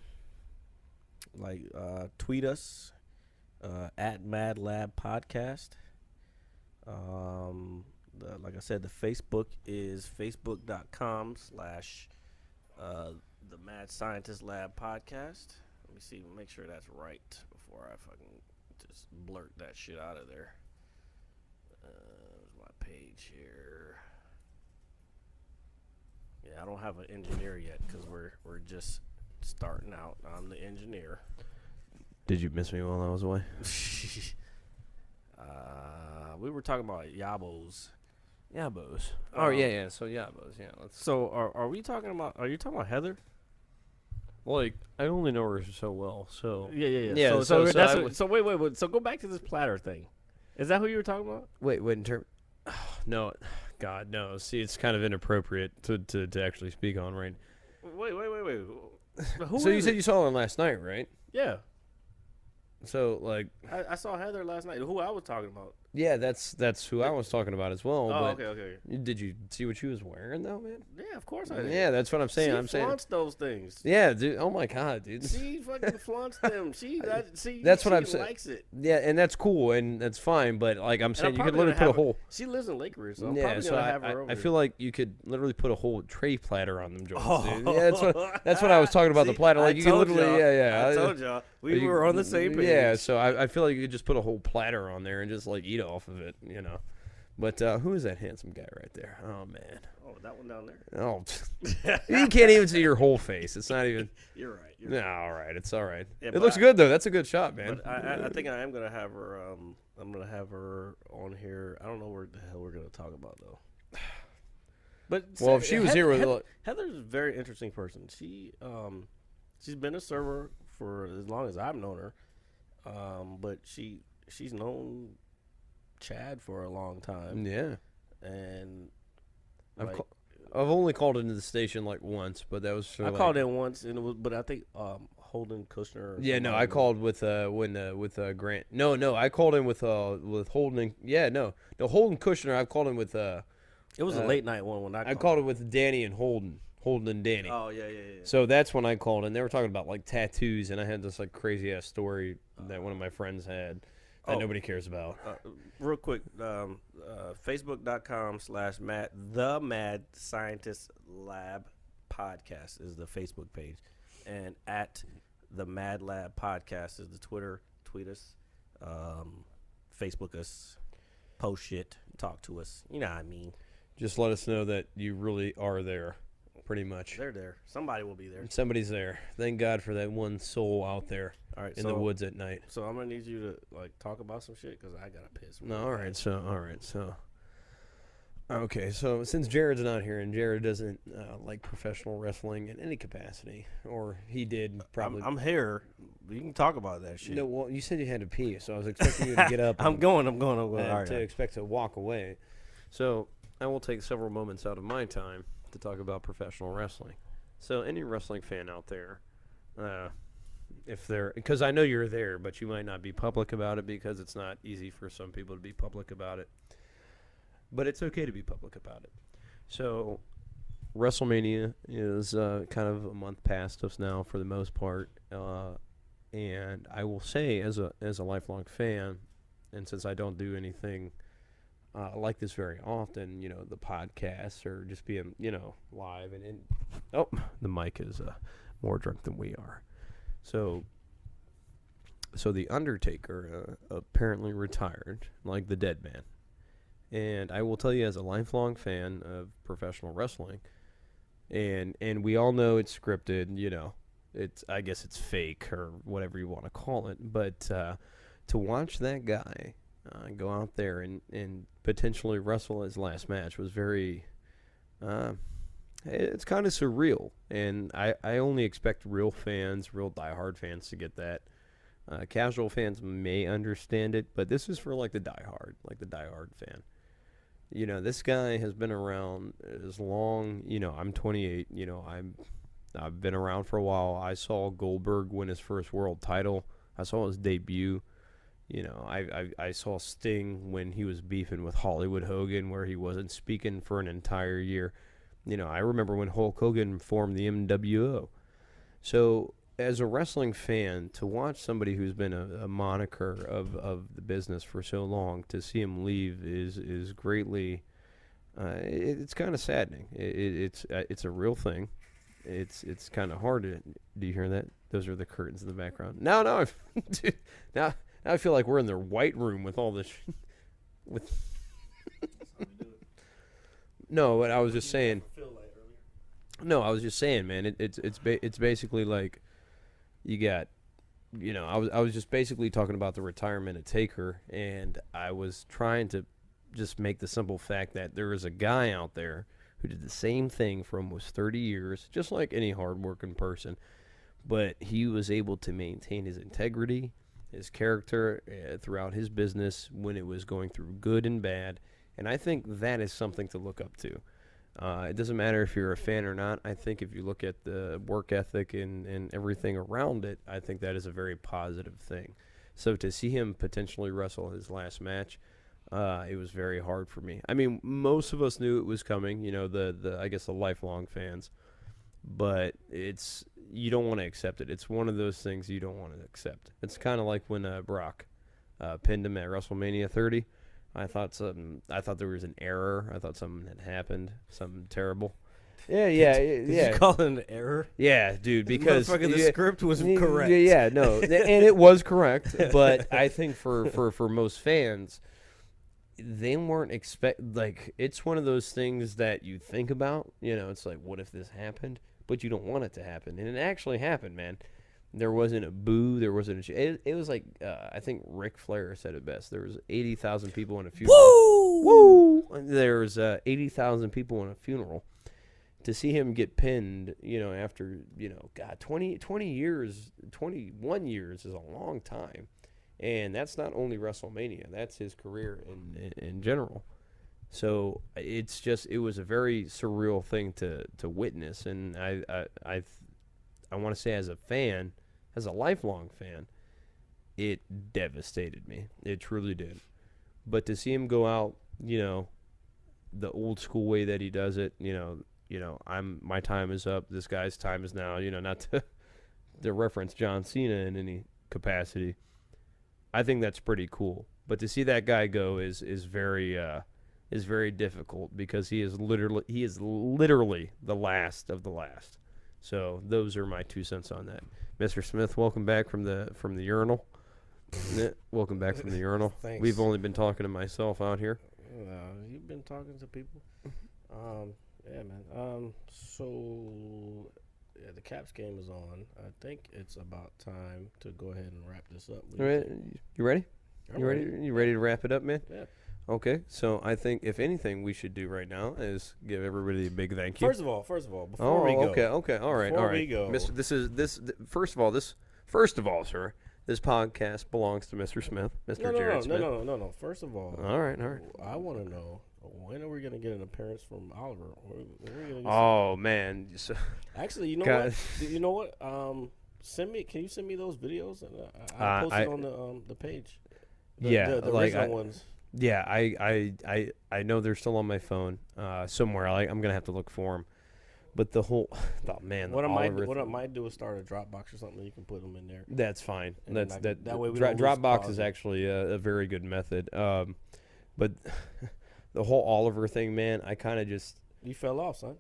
Like, tweet us at Mad Lab Podcast. Like I said, the Facebook is facebook.com/ the Mad Scientist Lab Podcast. Let me see, make sure that's right before I fucking just blurt that shit out of there. There's my page here. Yeah, I don't have an engineer yet because we're just starting out. I'm the engineer. Did you miss me while I was away? We were talking about yabos. Yabos. Oh yeah. So Yabos, yeah. Let's. So are we talking about? Are you talking about Heather? Like, I only know her so well, so. Yeah. Yeah, So so that's I what- would- so wait. So go back to this platter thing. Is that who you were talking about? Wait, in term. No, God no. See, it's kind of inappropriate to actually speak on, right? Wait. Who So you is said it? you saw her last night, right? Yeah. So like, I saw Heather last night. Who I was talking about? yeah, that's who I was talking about as well. Oh, but okay. Did you see what she was wearing though, man? Yeah, of course I did. Yeah, that's what I'm saying. She I'm saying. flaunts those things. Yeah, dude. Oh my God, dude. She fucking flaunts them. That's what she I'm saying. likes it. Yeah, and that's cool and that's fine, but like I'm saying, you could probably literally gonna put a have whole. She lives in Lake Ridge, so I'm Yeah, probably so gonna have her over I here. feel like you could literally put a whole tray platter on them joints. Oh. Dude. Yeah, that's what I was talking about. The See, platter, like I you can told literally, y'all. yeah. I told y'all we were on the same page. Yeah, so I feel like you could just put a whole platter on there and just like eat off of it, you know. But who is that handsome guy right there? Oh man. Oh, that one down there. Oh, you can't even see your whole face. It's not even. You're right. No, all right, it's all right. Yeah, it but looks good though. That's a good shot, man. But I think I am gonna have her. I'm gonna have her on here. I don't know where the hell we're gonna talk about though. But Well, if she was here with Heather's a very interesting person. She's been a server for as long as I've known her. But she's known Chad for a long time. Yeah, And I've like, I've only called into the station like once, but that was for I like, called in once, and it was, but I think Holden Kushner. Or Yeah, no, somebody I called with Grant. No, I called in with Holden. Yeah, no, Holden Kushner. I've called in with It was a late night one when I called it with Danny and Holden and Danny. Oh yeah. So that's when I called, and they were talking about like tattoos, and I had this like crazy ass story that one of my friends had that nobody cares about. Real quick, Facebook.com/Mad the Mad Scientist Lab Podcast is the Facebook page, and at the Mad Lab Podcast is the Twitter. Tweet us, Facebook us, post shit, talk to us. You know what I mean. Just let us know that you really are there, pretty much. They're there. Somebody will be there. Somebody's there. Thank God for that one soul out there All right, in the woods at night. So I'm gonna need you to like talk about some shit because I gotta piss. No, all right. So, okay. So since Jared's not here and Jared doesn't like professional wrestling in any capacity, or he did probably. I'm here. You can talk about that shit. No, well, you said you had to pee, so I was expecting you to get up. I'm going. All and right. to expect to walk away. So I will take several moments out of my time to talk about professional wrestling. So any wrestling fan out there, if they're, because I know you're there, but you might not be public about it because it's not easy for some people to be public about it. But it's okay to be public about it. So WrestleMania is kind of a month past us now for the most part. And I will say, as a lifelong fan, and since I don't do anything like this very often, you know, the podcasts or just being, you know, live and the mic is more drunk than we are. So the Undertaker apparently retired like the dead man. And I will tell you, as a lifelong fan of professional wrestling, and we all know it's scripted, you know, I guess it's fake or whatever you want to call it, but to watch that guy go out there and potentially wrestle his last match was very, it's kind of surreal. And I only expect real fans, real diehard fans to get that. Casual fans may understand it, but this is for like the diehard fan. You know, this guy has been around as long, you know, I'm 28, you know, I've been around for a while. I saw Goldberg win his first world title. I saw his debut. You know, I saw Sting when he was beefing with Hollywood Hogan, where he wasn't speaking for an entire year. You know, I remember when Hulk Hogan formed the NWO. So, as a wrestling fan, to watch somebody who's been a moniker of the business for so long, to see him leave is greatly, it's kind of saddening. It's a real thing. It's kind of hard to. Do you hear that? Those are the curtains in the background. Now I feel like we're in their white room with all this. With no, but I was just saying. No, I was just saying, man. It's basically like you got, you know, I was just basically talking about the retirement of Taker, and I was trying to just make the simple fact that there is a guy out there who did the same thing for almost 30 years, just like any hardworking person, but he was able to maintain his integrity, his character throughout his business when it was going through good and bad, and I think that is something to look up to. It doesn't matter if you're a fan or not. I think if you look at the work ethic and everything around it, I think that is a very positive thing. So to see him potentially wrestle his last match, it was very hard for me. I mean, most of us knew it was coming, the I guess the lifelong fans, but you don't want to accept it. It's one of those things you don't want to accept. It's kind of like when Brock pinned him at WrestleMania 30. I thought there was an error. I thought something had happened, something terrible. Yeah. Did you call it an error? Yeah, dude, because the script was correct. Yeah, no, and it was correct. But I think for most fans, they weren't it's one of those things that you think about. It's like, what if this happened? But you don't want it to happen, and it actually happened, man. There wasn't a boo. There wasn't it was like, I think Ric Flair said it best. There was 80,000 people in a funeral. Woo! There was 80,000 people in a funeral. To see him get pinned, after, God, 20 years, 21 years is a long time. And that's not only WrestleMania. That's his career in general. So it was a very surreal thing to witness. And I want to say, as a fan, as a lifelong fan, it devastated me. It truly did. But to see him go out, the old school way that he does it, my time is up. This guy's time is now. Not to reference John Cena in any capacity. I think that's pretty cool. But to see that guy go is very difficult, because he is literally the last of the last. So those are my 2 cents on that. Mr. Smith, welcome back from the urinal. Welcome back from the urinal. Thanks. We've only been talking to myself out here. You've been talking to people. Yeah, man. So the Caps game is on. I think it's about time to go ahead and wrap this up. You ready? You ready to wrap it up, man? Yeah. Okay, so I think if anything we should do right now is give everybody a big thank you. First of all, before we go. Okay, all right. Before we go. First of all, sir, this podcast belongs to Mr. Smith, Mr. Jared Smith. No. First of all. All right. I want to know, when are we going to get an appearance from Oliver? Man. Actually, you know what? You know what? Can you send me those videos? And I'll post it on the page. The original ones. Yeah, I know they're still on my phone somewhere. I'm gonna have to look for them. But what I might do is start a Dropbox or something. You can put them in there. That's fine. That way we don't Dropbox is actually a very good method. But the whole Oliver thing, man, I kind of just you fell off, son.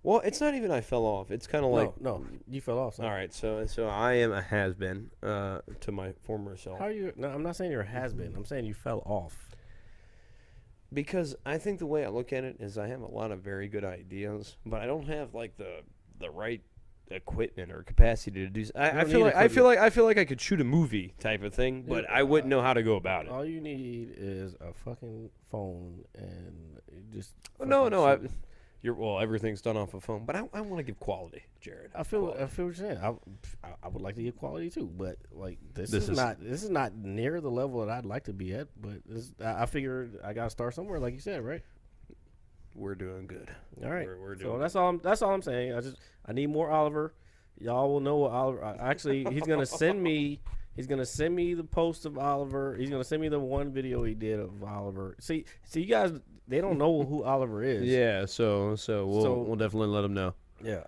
Well, it's not even I fell off. It's kind of like no, you fell off, son. All right, so I am a has-been to my former self. How are you? No, I'm not saying you're a has-been. I'm saying you fell off. Because I think the way I look at it is I have a lot of very good ideas, but I don't have like the right equipment or capacity to do. I feel like I could shoot a movie type of thing, but I wouldn't know how to go about it. All you need is a fucking phone and just. Everything's done off a phone, but I want to give quality, Jared. I feel what you're saying. I would like to give quality too, but like this is not near the level that I'd like to be at. But I figured I gotta start somewhere, like you said, right? We're doing good. All right. We're doing. So that's all I'm saying. I need more Oliver. Y'all will know what Oliver. Actually, he's gonna send me. He's gonna send me the post of Oliver. He's gonna send me the one video he did of Oliver. See, you guys, they don't know who Oliver is. Yeah, so we'll definitely let them know. Yeah.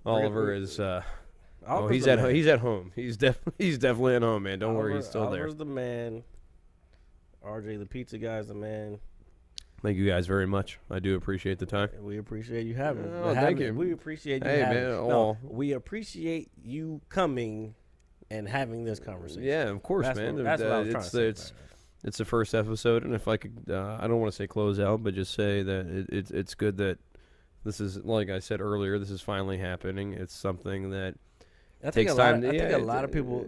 Oliver is. He's at home. He's definitely at home, man. Don't worry, he's still there. Oliver's the man. RJ, the pizza guy's the man. Thank you guys very much. I do appreciate the time. We appreciate you having. Thank you. We appreciate you. Hey, having. Man. No, we appreciate you coming and having this conversation. Yeah, of course, man. That's what I was trying to say. It's the first episode, and if I could, I don't want to say close out, but just say that it's good that this is, like I said earlier, this is finally happening. It's something that I think Takes a lot. time. I think Yeah, a lot of people.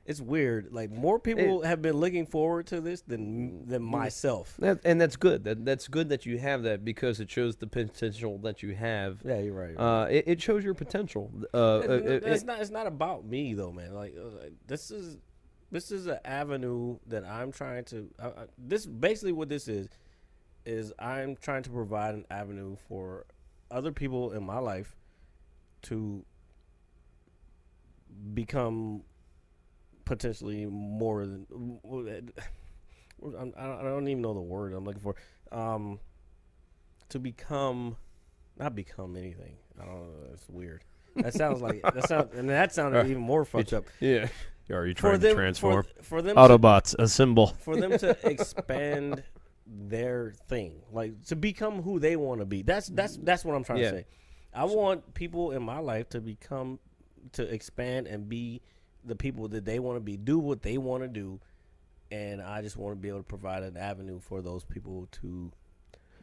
It's weird. Like more people have been looking forward to this than myself. And that's good. That's good that you have that because it shows the potential that you have. Yeah, you're right. It shows your potential. It's not about me though, man. Like this is an avenue that I'm trying to. This basically what this is I'm trying to provide an avenue for other people in my life to become potentially more than. I don't even know the word I'm looking for. To become, not become anything. I don't know. It's weird. That sounds like that sounded even more fucked up. Yeah. Are you trying to transform? For them Autobots assemble. For them to expand their thing, like to become who they want to be. That's what I'm trying to say. I want people in my life to expand and be the people that they want to be, do what they want to do, and I just want to be able to provide an avenue for those people to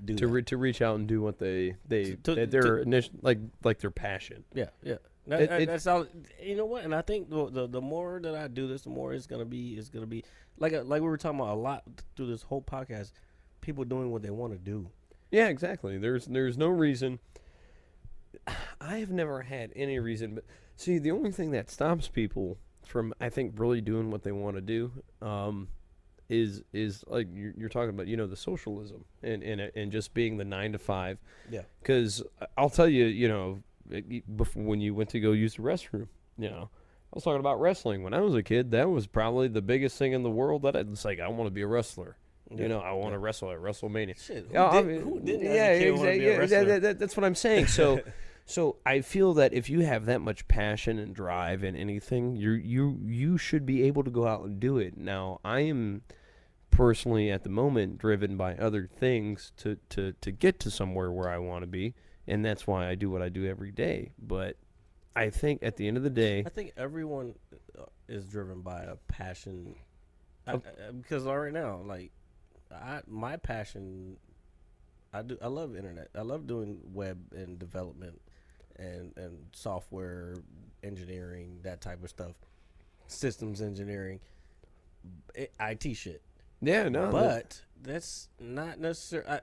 do to reach out and do what their initial like their passion. Yeah. That's all. You know what? And I think the more that I do this, the more it's gonna be like we were talking about a lot through this whole podcast. People doing what they want to do. Yeah, exactly. There's no reason. I have never had any reason, but see, the only thing that stops people from, I think, really doing what they want to do, is like you're talking about, the socialism and just being the 9 to 5. Yeah. Because I'll tell you, before when you went to go use the restroom, I was talking about wrestling when I was a kid. That was probably the biggest thing in the world. It's like I want to be a wrestler. Yeah. I want to wrestle at WrestleMania. Shit, who didn't as a kid want to be a wrestler? That's what I'm saying. So, so I feel that if you have that much passion and drive in anything, you should be able to go out and do it. Now, I am personally at the moment driven by other things to get to somewhere where I want to be, and that's why I do what I do every day. But I think at the end of the day, I think everyone is driven by a passion. Because right now, like my passion, I love internet. I love doing web and development and software engineering, that type of stuff, systems engineering, IT shit. yeah, no, But that's not necessarily.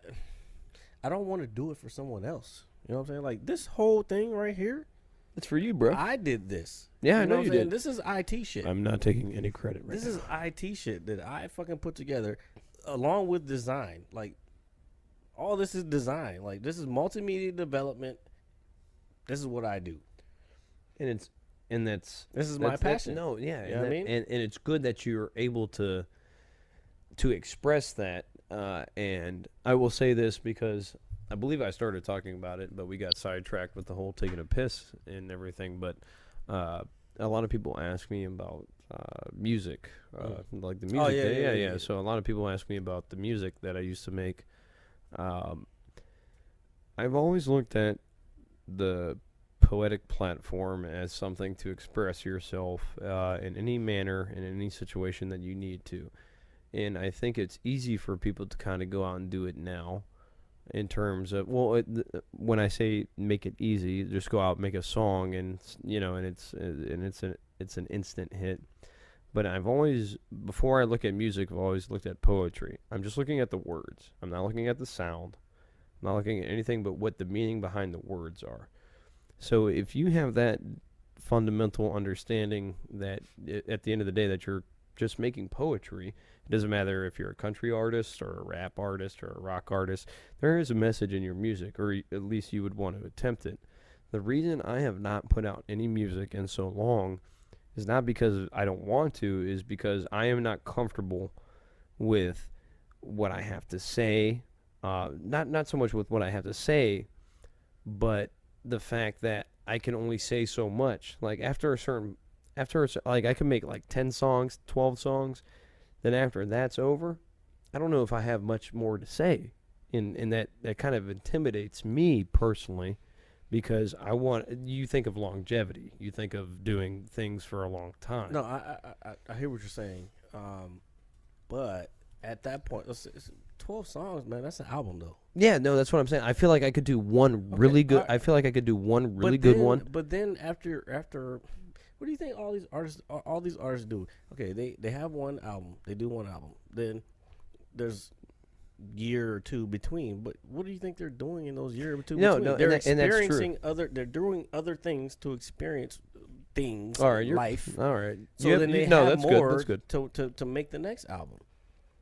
I don't want to do it for someone else. You know what I'm saying? Like this whole thing right here, it's for you, bro. I did this. Yeah, I know what you I'm saying? did. This is IT shit. I'm not taking any credit right This now. is IT shit that I fucking put together along with design. Like, all this is design. Like, this is multimedia development. This is what I do. This is my passion. No, yeah, You know what I mean? And it's good that you're able to express that. And I will say this because I believe I started talking about it, but we got sidetracked with the whole taking a piss and everything. But a lot of people ask me about music, like the music. Oh, yeah. So a lot of people ask me about the music that I used to make. I've always looked at the poetic platform as something to express yourself in any manner, in any situation that you need to. And I think it's easy for people to kind of go out and do it now in terms of, when I say make it easy, just go out and make a song and it's an instant hit. But I've always, before I look at music, I've always looked at poetry. I'm just looking at the words. I'm not looking at the sound. I'm not looking at anything but what the meaning behind the words are. So if you have that fundamental understanding that at the end of the day that you're just making poetry, it doesn't matter if you're a country artist or a rap artist or a rock artist, there is a message in your music, or at least you would want to attempt it. The reason I have not put out any music in so long is not because I don't want to, is because I am not comfortable with what I have to say. Not so much with what I have to say, but the fact that I can only say so much. Like I can make like 10 songs, 12 songs. Then after that's over, I don't know if I have much more to say. And that kind of intimidates me personally, because you think of longevity. You think of doing things for a long time. No, I hear what you're saying. But at that point, it's 12 songs, man. That's an album, though. Yeah, no, that's what I'm saying. I feel like I could do one really good. I feel like I could do one really good one. But then after, what do you think all these artists do? Okay, they have one album. They do one album. Then there's year or two between. But what do you think they're doing in those year or two between? No, They're and that's experiencing they're doing other things to experience things. All right, life. All right. So then they have that's more good. That's good. to make the next album.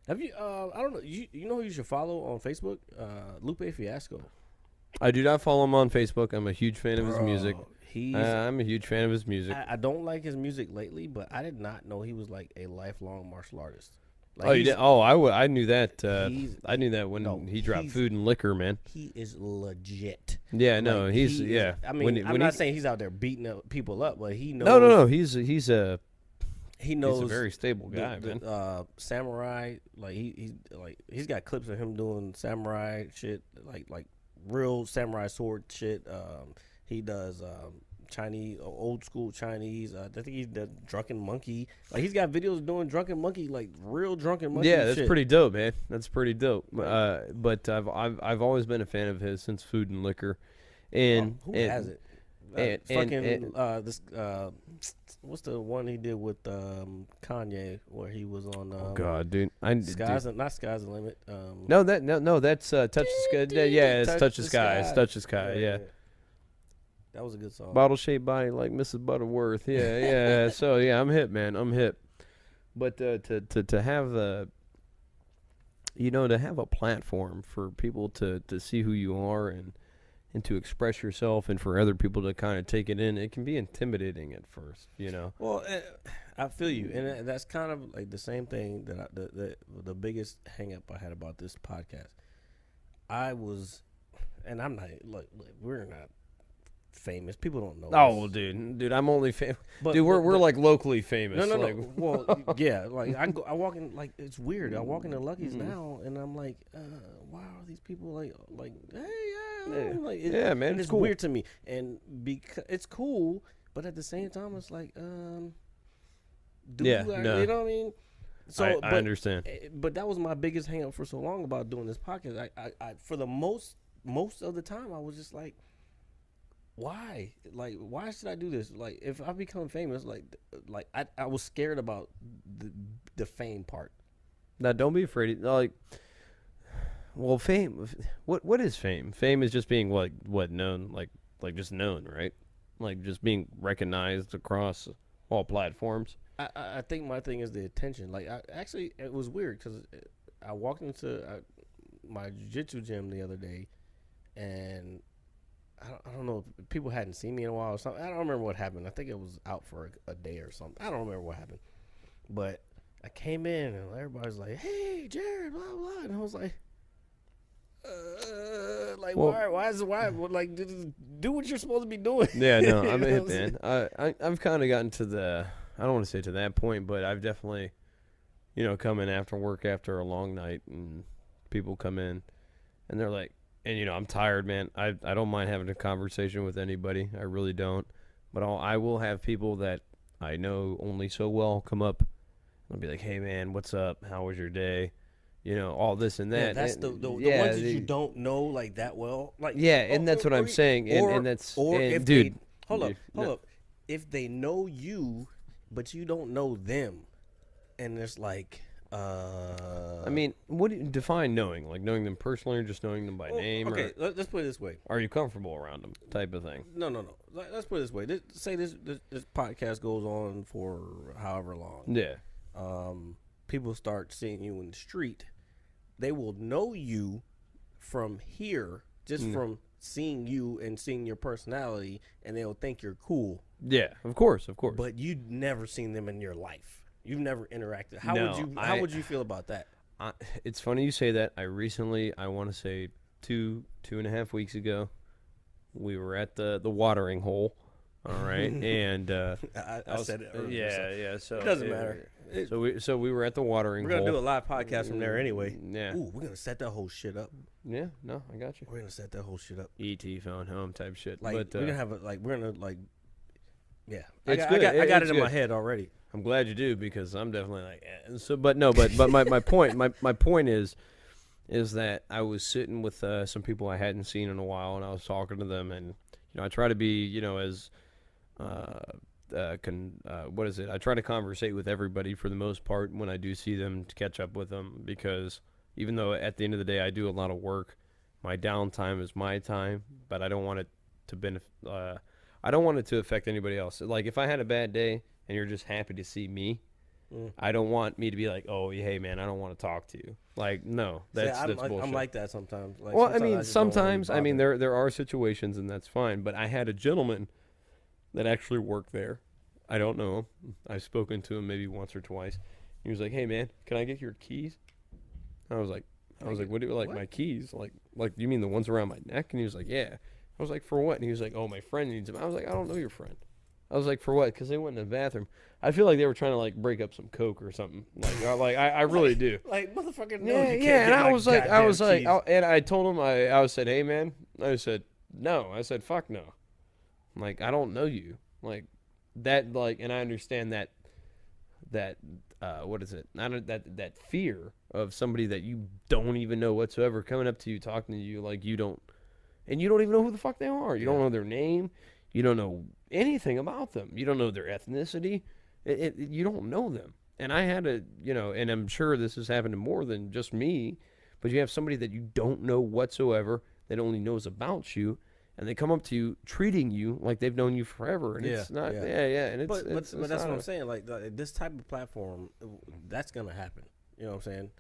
Have you? I don't know. You know who you should follow on Facebook? Lupe Fiasco. I do not follow him on Facebook. I'm a huge fan of his music. I'm a huge fan of his music. I don't like his music lately, but I did not know he was like a lifelong martial artist. Like Oh, you did? Oh, I knew that. he's- I knew that when no, he dropped he's- Food and Liquor, man. He is legit. Yeah, no, Like, he's he is- yeah. I mean, When I'm he- not saying he's out there beating people up, but he knows. No. He's He knows a very stable guy, man. Samurai, like he's got clips of him doing samurai shit, like real samurai sword shit. He does Chinese, old school Chinese. I think he does Drunken Monkey. Like he's got videos doing Drunken Monkey, like real Drunken Monkey. Yeah, that's shit. pretty dope, man. That's pretty dope. But I've always been a fan of his since Food and Liquor, and Who has it? This what's the one he did with Kanye where he was on? oh God, dude, not Sky's the Limit. No, that's Touch the Sky. Yeah, it's Touch the Sky. It's Touch the Sky. Yeah. That was a good song. Bottle shaped body like Mrs. Butterworth. Yeah. So yeah, I'm hip, man. I'm hip. But to have the, to have a platform for people to see who you are and to express yourself, and for other people to kind of take it in, it can be intimidating at first, Well, I feel you, and that's kind of like the same thing that the biggest hang up I had about this podcast. And I'm not look, we're not famous. People don't know. Oh, us. well, dude, I'm only famous. But- Dude, we're but- like locally famous. No. Like, Well, yeah, like I walk in, like it's weird. I walk into Lucky's now, and I'm like, wow, these people like, hey, yeah, like, yeah, man, and it's it's cool. weird to me, and because it's cool, but at the same time, it's like, no. You know what I mean? So I understand. But that was my biggest hang up for so long about doing this podcast. I for the most of the time, I was just like, why? Like, why should I do this? Like, if I become famous, like I was scared about the fame part. Now, don't be afraid. Like, well, fame. What is fame? Fame is just being what known, like just known, right? Like just being recognized across all platforms. I think my thing is the attention. Like, it was weird because I walked into my jiu-jitsu gym the other day, and I don't know if people hadn't seen me in a while or something. I don't remember what happened. I think it was out for a day or something. I don't remember what happened. But I came in and everybody's like, "Hey, Jared, blah blah," and I was like, why? Like, do what you're supposed to be doing." Yeah, no, I'm You a know hip what I'm man. I've kind of gotten to the. I don't want to say to that point, but I've definitely, come in after work after a long night, and people come in, and they're like, and I'm tired, man. I don't mind having a conversation with anybody. I really don't. But I will have people that I know only so well come up. I'll be like, "Hey, man, what's up? How was your day?" All this and that. Yeah, that's the ones that you don't know like that well. Like, and that's what I'm saying. And that's if dude. Hold up. If they know you, but you don't know them, and it's like, I mean, what do you define knowing? Like knowing them personally, or just knowing them by name? Okay, or let's put it this way. are you comfortable around them? Type of thing. No. Let's put it this way. Say this podcast goes on for however long. Yeah. People start seeing you in the street. They will know you from here, just from seeing you and seeing your personality, and they'll think you're cool. Yeah, of course. But you've never seen them in your life. You've never interacted. How would you feel about that? It's funny you say that. I want to say 2.5 weeks ago, we were at the watering hole. All right, and I said it earlier. Yeah. So it doesn't matter. So we were at the watering hole. We're gonna do a live podcast from there anyway. Yeah. Ooh, we're gonna set that whole shit up. Yeah. No, I got you. We're gonna set that whole shit up. ET phone home type shit. Like but we're gonna have we're gonna like. Yeah, It's I good. got It's it in my good. head already. I'm glad you do, because I'm definitely like, eh. So, but no, but my point, my point is that I was sitting with some people I hadn't seen in a while, and I was talking to them, and I try to be, as what is it? I try to conversate with everybody for the most part when I do see them, to catch up with them, because even though at the end of the day I do a lot of work, my downtime is my time, but I don't want it to I don't want it to affect anybody else. Like, if I had a bad day and you're just happy to see me, I don't want me to be like, oh, hey man, I don't want to talk to you. Like, no, that's bullshit. I'm like that sometimes. Like, well, sometimes there are situations, and that's fine. But I had a gentleman that actually worked there. I don't know him. I've spoken to him maybe once or twice. He was like, hey man, can I get your keys? I was like, what do you like? My keys? Like you mean the ones around my neck? And he was like, yeah. I was like, for what? And he was like, oh, my friend needs them. I was like, I don't know your friend. I was like, for what? Because they went in the bathroom. I feel like they were trying to like break up some coke or something. Like I really do. Like, motherfucker, no, yeah, you can't yeah. And get, I was like, keys. and I told him, I said, hey man, I said, no. I said, fuck no. Like, I don't know you. Like that. Like, and I understand that what is it? That fear of somebody that you don't even know whatsoever coming up to you, talking to you like you don't. And you don't even know who the fuck they are. You don't know their name. You don't know anything about them. You don't know their ethnicity. You don't know them. And I had a, and I'm sure this has happened to more than just me, but you have somebody that you don't know whatsoever that only knows about you, and they come up to you treating you like they've known you forever. And it's not, and it's, but it's that's what I'm saying. Like, this type of platform, that's going to happen. You know what I'm saying?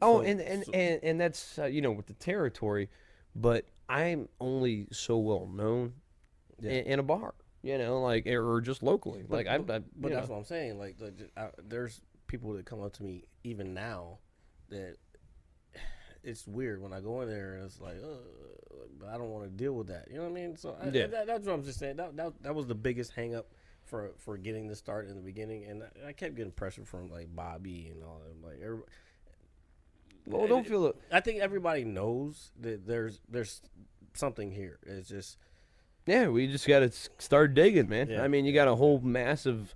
Oh, and that's, with the territory, but I'm only so well known in a bar, or just locally. But that's what I'm saying. Like, there's people that come up to me even now that it's weird when I go in there, and it's like, I don't want to deal with that. You know what I mean? So that's what I'm just saying. That was the biggest hang up for getting this started in the beginning, and I kept getting pressure from like Bobby and all that. Like, everybody. Well, don't feel it. I think everybody knows that there's something here. It's just, we just got to start digging, man. Yeah. I mean, you got a whole massive.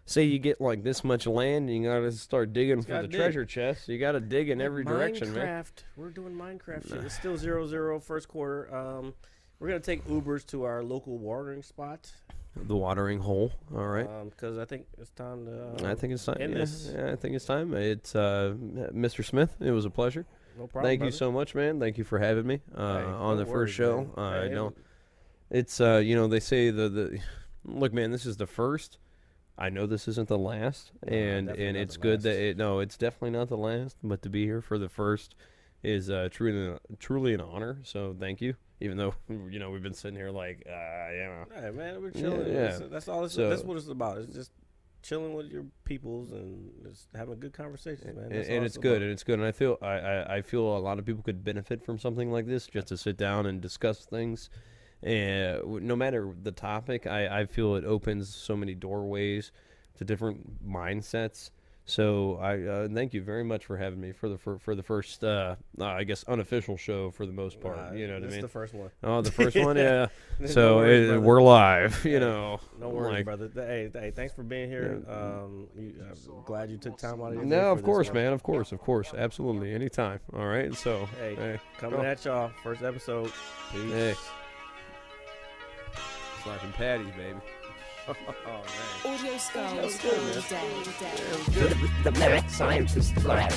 Say you get like this much land, and you got to start digging for the treasure chest. You got to dig in every direction, man. We're doing Minecraft shit. It's still 0-0 first quarter. We're gonna take Ubers to our local watering spot. The watering hole. All right. Because I think it's time to. I think it's time. End this. Yeah, I think it's time. It's Mr. Smith. It was a pleasure. No problem. Thank you so much, man. Thank you for having me on the first show. It's they say the look, man. This is the first. I know this isn't the last, and it's good that it's definitely not the last. But to be here for the first is truly an honor. So thank you. Even though we've been sitting here like Hey man, we're chilling. Yeah. That's all. That's what it's about. It's just chilling with your peoples and just having good conversations, man. And it's good. And it's good. And I feel I feel a lot of people could benefit from something like this, just to sit down and discuss things. And no matter the topic, I feel it opens so many doorways to different mindsets. So I thank you very much for having me for the first I guess unofficial show for the most part. You know what I mean? This is the first one. Oh, the first one, yeah. So No worries, we're live. No worries, brother. Hey, thanks for being here. I'm glad you took time out of your day. No, of course, man. Of course, absolutely, anytime. All right. So coming at y'all, first episode. Peace. Hey. Slapping patties, baby. Oh, man. Audio Skulls all day. The merit scientist lab.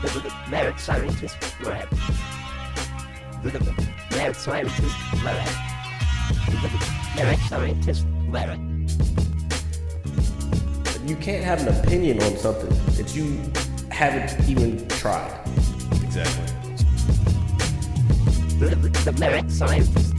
The merit scientist lab. The merit scientist lab. The merit scientist lab. You can't have an opinion on something that you haven't even tried. Exactly. The merit scientist